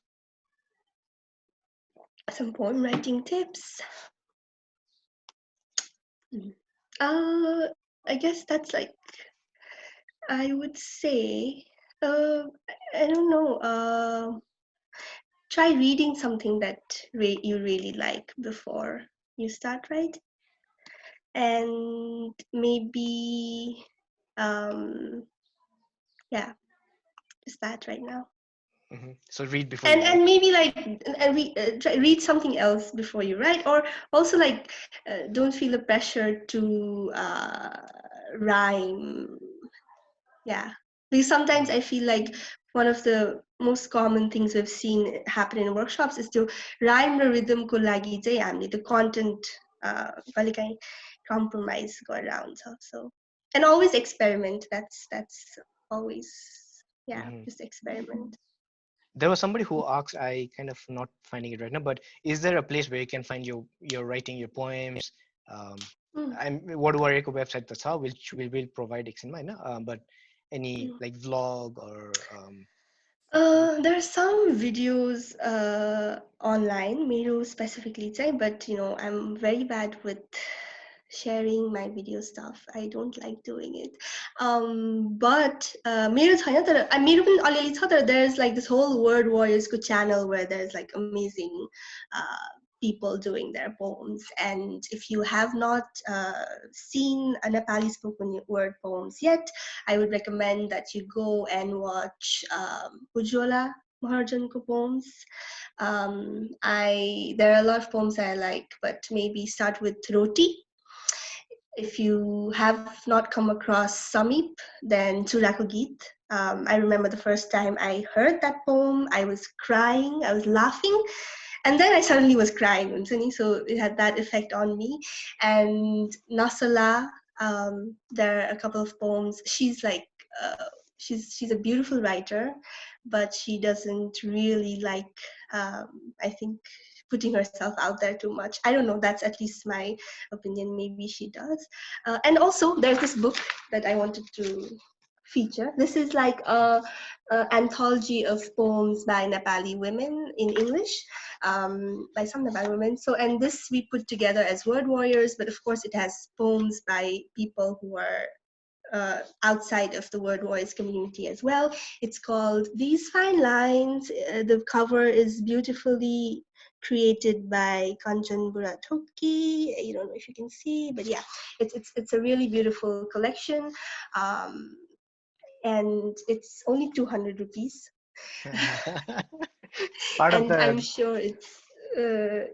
Some poem writing tips. I guess that's like, I would say, I don't know. Try reading something that you really like before you start writing, and maybe yeah, just that right now. So read before you write. And maybe like read something else before you write, or also like don't feel the pressure to rhyme. Yeah, because sometimes I feel like one of the most common things we've seen happen in workshops is to rhyme the rhythm ko lagi चाहिँ हामीले the content कहिलेकाहीँ compromise go around. So and always experiment. That's always, yeah, just experiment. There was somebody who asked, I kind of not finding it right now, but is there a place where you can find your writing, your poems? Um, Mm, I'm what warrior website that's how which we will provide in mind, but any mm. like vlog or There are some videos online, Miro specifically, but I'm very bad with sharing my video stuff. I don't like doing it. But मेरो छैन तर मेरो पनि अलिअलि छ तर there's like this whole Word Warriors channel where there's like amazing people doing their poems. And if you have not seen a Nepali spoken word poems yet, I would recommend that you go and watch Ujjola Maharjanko poems. There are a lot of poems I like, but maybe start with Roti. If you have not come across Samip, then Churako Geet. I remember the first time I heard that poem, I was crying, I was laughing, and then I suddenly was crying, so it had that effect on me. And Nasala, there are a couple of poems. She's like, she's a beautiful writer, but she doesn't really like, I think, putting herself out there too much. I don't know. That's at least my opinion. Maybe she does. And also, there's this book that I wanted to feature. This is like a anthology of poems by Nepali women in English, by some Nepali women. So, and this we put together as Word Warriors, but of course it has poems by people who are outside of the Word Warriors community as well. It's called These Fine Lines. The cover is beautifully created by Kanchan Burathoki. I don't know if you can see, but yeah, it's a really beautiful collection. Um, and it's only 200 rupees. part of And I'm the. sure it's,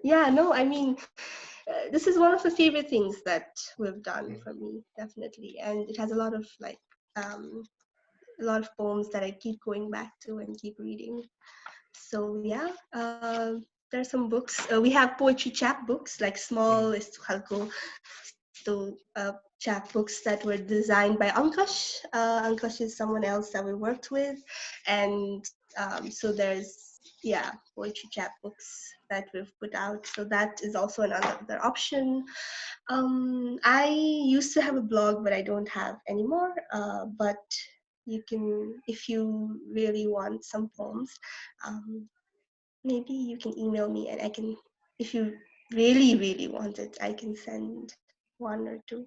yeah, no, I mean, this is one of the favorite things that we've done for me, definitely. And it has a lot of like, a lot of poems that I keep going back to and keep reading. So yeah, there are some books. We have poetry chapbooks, like small chapbooks that were designed by Ankush. Ankush is someone else that we worked with, and so there's, yeah, poetry chapbooks that we've put out. So that is also another option. I used to have a blog, but I don't have anymore. But you can, if you really want some poems, maybe you can email me and I can, if you really, really want it, I can send one or two.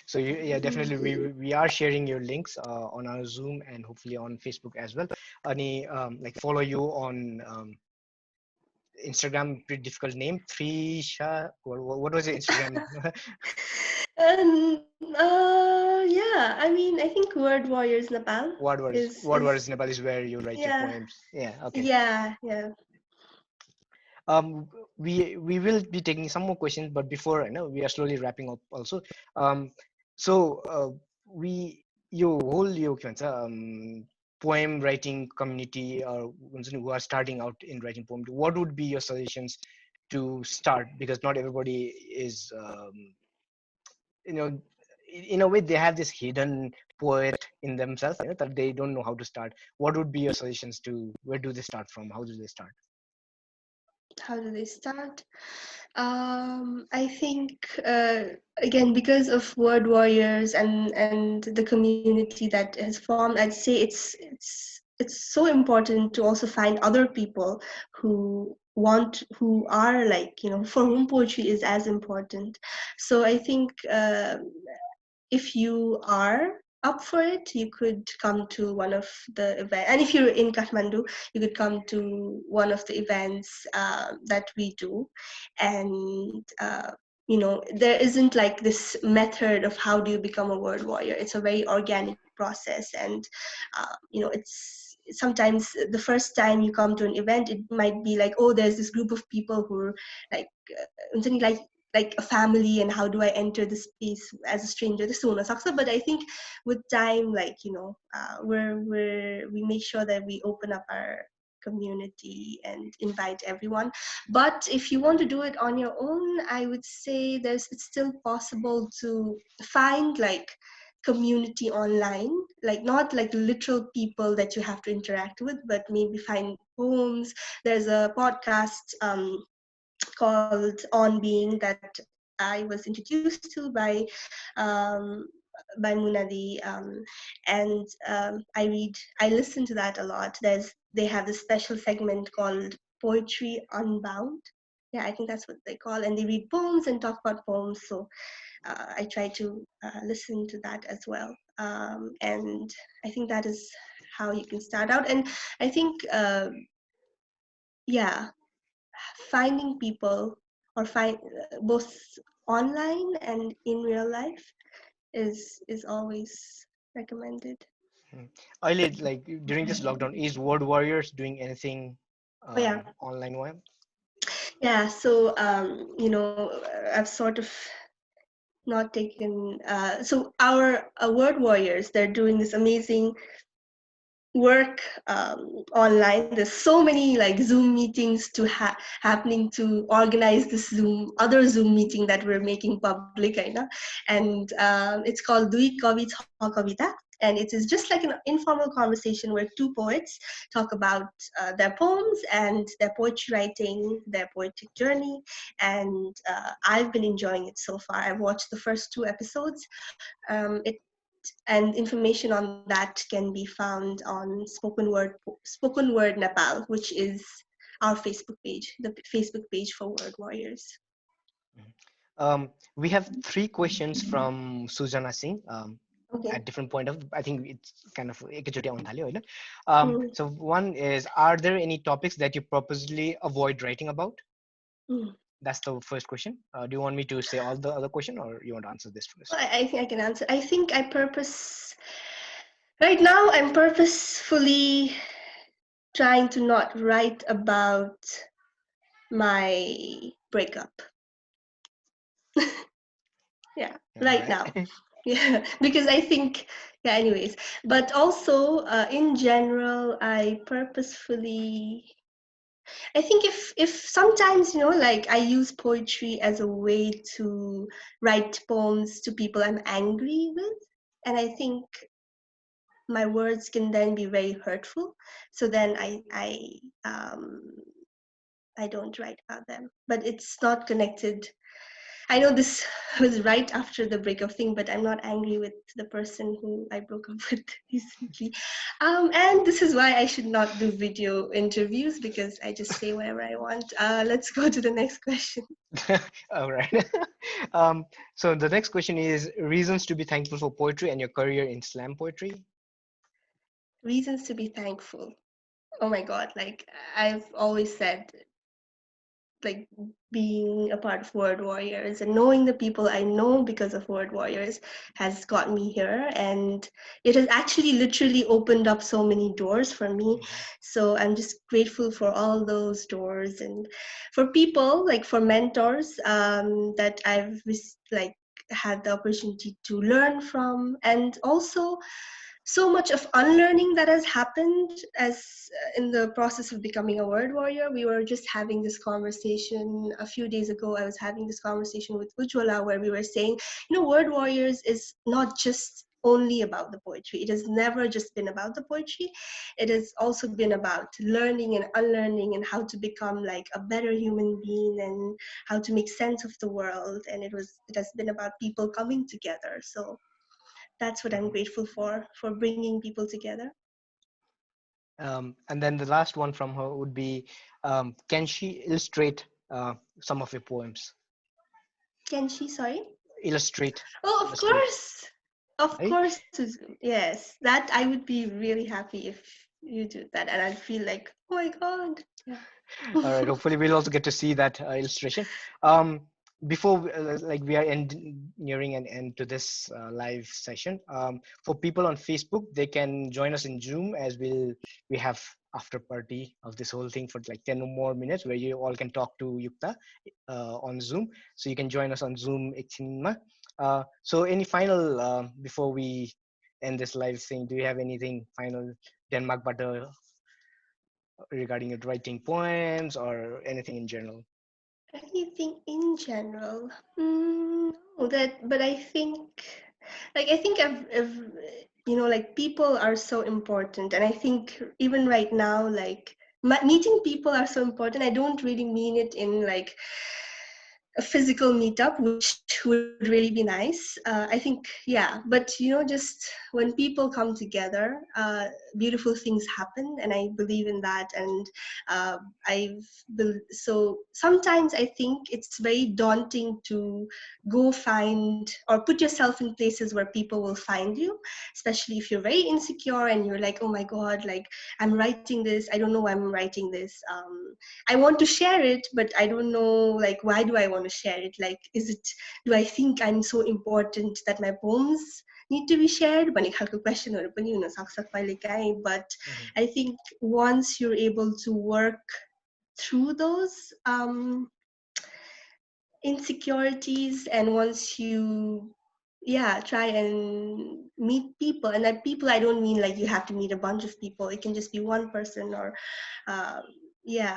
So yeah, definitely we are sharing your links on our Zoom and hopefully on Facebook as well. Any like follow you on Instagram, pretty difficult name. Three Shah. What was your Instagram? And yeah, I mean, I think Word Warriors Nepal Word Warriors Nepal is where you write your yeah, poems. Yeah. Okay. yeah. Um, we will be taking some more questions, but before I know we are slowly wrapping up also. Um, so we your whole poem writing community or who are starting out in writing poem, what would be your suggestions to start? Because not everybody is you know in a way they have this hidden poet in themselves, that they don't know how to start. What would be your suggestions to where do they start from? How do they start? How do they start? I think again, because of Word Warriors and the community that has formed, I'd say it's so important to also find other people who are like, for whom poetry is as important. So I think if you are up for it, you could come to one of the events. And if you're in Kathmandu, you could come to one of the events that we do. And there isn't like this method of how do you become a word warrior. It's a very organic process, and it's sometimes the first time you come to an event, it might be like, oh, there's this group of people who are like something like a family, and how do I enter the space as a stranger, this one saksa. But I think with time, like we make sure that we open up our community and invite everyone. But if you want to do it on your own, I would say it's still possible to find like community online, like not like literal people that you have to interact with, but maybe find poems. There's a podcast called On Being that I was introduced to um, by Munadi, and I listen to that a lot. They have this special segment called Poetry Unbound. Yeah, I think that's what they call, and they read poems and talk about poems. So I try to listen to that as well, and I think that is how you can start out. And I think, yeah, finding people or find both online and in real life is always recommended. Early, like during this lockdown, is Word Warriors doing anything Oh yeah, online web? yeah. So I've sort of not taken. So our word warriors, they're doing this amazing work online. There's so many like Zoom meetings happening to organize this other Zoom meeting that we're making public right now. And it's called Dui Kavi Chha Kavita. And it is just like an informal conversation where two poets talk about their poems and their poetry writing, their poetic journey. And I've been enjoying it so far. I've watched the first two episodes. It and information on that can be found on Spoken Word Nepal, which is our Facebook page, the Facebook page for Word Warriors. We have three questions from Sujana Singh. Okay. At different point of, I think it's kind of एकैचोटि आउन थाल्यो होइन? Mm, So one is, are there any topics that you purposely avoid writing about? mm. That's the first question. Do you want me to say all the other question, or you want to answer this Well, first? I think I can answer. I think right now I'm purposefully trying to not write about my breakup. Yeah, All right right. now. Yeah, because I think, yeah, anyways. But also, in general, I think if sometimes, like I use poetry as a way to write poems to people I'm angry with, and I think my words can then be very hurtful. So then I don't write about them. But it's not connected. I know this was right after the breakup thing, but I'm not angry with the person who I broke up with recently. And this is why I should not do video interviews, because I just say whatever I want. Let's go to the next question. All right. um, so the next question is reasons to be thankful for poetry and your career in slam poetry. Reasons to be thankful. Oh my God, like I've always said, like being a part of Word Warriors and knowing the people I know because of Word Warriors has got me here, and it has actually literally opened up so many doors for me. So I'm just grateful for all those doors, and for people, like for mentors that like had the opportunity to learn from, and also so much of unlearning that has happened as in the process of becoming a word warrior. We were just having this conversation a few days ago. I was having this conversation with Ujwala where we were saying, word warriors is not just only about the poetry. It has never just been about the poetry. It has also been about learning and unlearning and how to become like a better human being and how to make sense of the world. And it has been about people coming together. So that's what I'm grateful for bringing people together. And then the last one from her would be, can she illustrate some of your poems? Can she? Sorry. Illustrate, Oh, of illustrate, course. Of right? course. Yes. That I would be really happy if you do that. And I'd feel like, oh my God. Yeah. All right. Hopefully, we'll also get to see that illustration. Um, before like we are nearing an end to this live session, for people on Facebook, they can join us in Zoom, as we have after party of this whole thing for like 10 more minutes, where you all can talk to Yukta on Zoom. So you can join us on Zoom एकछिनमा. So any final before we end this live thing, do you have anything final Denmark butter regarding your writing poems or anything in general? Anything in general? No, but I think, I've like people are so important, and I think even right now, like meeting people are so important. I don't really mean it in like a physical meetup, which would really be nice. I think, yeah, but just when people come together, beautiful things happen, and I believe in that. And uh, so sometimes I think it's very daunting to go find or put yourself in places where people will find you, especially if you're very insecure and you're like, oh my God, like I'm writing this, I don't know why I'm writing this. I want to share it, but I don't know, like, why do I want to share it? Like, do I think I'm so important that my poems need to be shared? भन्ने खालको questionहरू पनि हुन सक्छ कहिलेकाहीँ. But Mhm. I think once you're able to work through those insecurities, and once you try and meet people, and that people, I don't mean like you have to meet a bunch of people, it can just be one person, or uh,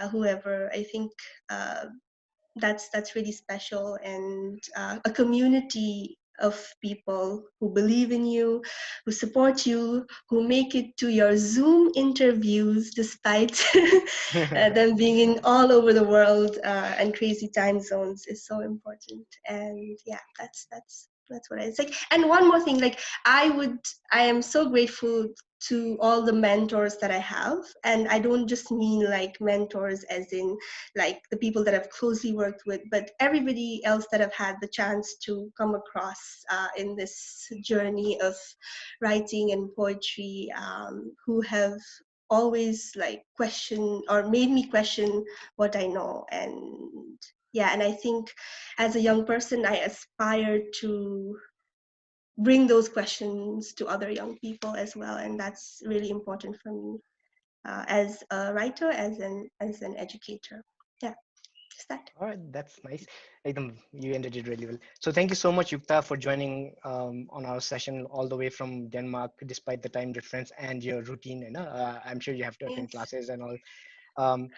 whoever. I think uh, that's really special, and a community of people who believe in you, who support you, who make it to your Zoom interviews despite them being in all over the world, and crazy time zones, is so important. And yeah, that's what it's like. And one more thing, like I am so grateful to all the mentors that I have, and I don't just mean like mentors as in like the people that I've closely worked with, but everybody else that I've had the chance to come across in this journey of writing and poetry, who have always like questioned or made me question what I know. And yeah, and I think as a young person, I aspire to bring those questions to other young people as well, and that's really important for me, as a writer, as an educator. Yeah, just that. All right, that's nice. You ended it really well. So thank you so much, Yukta, for joining on our session all the way from Denmark, despite the time difference and your routine. I'm sure you have to attend Yes. classes and all,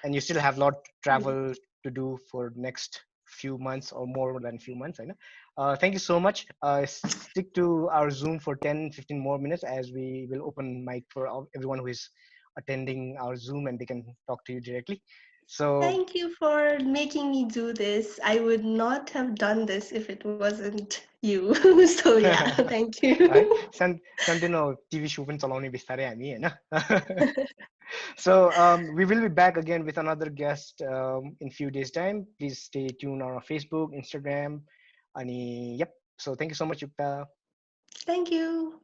and you still have a lot Mm. travel to do for next few months or more than few months. I know. Thank you so much. Stick to our Zoom for 10, 15 more minutes, as we will open mic for everyone who is attending our Zoom, and they can talk to you directly. So Thank you for making me do this. I would not have done this if it wasn't you. So yeah, thank है you. सानोतिनो TV show पनि चलाउने बिस्तारै हामी होइन. So we will be back again with another guest in few days time. Please stay tuned on our Facebook, Instagram, and yep. So thank you so much, Yukta. Thank you.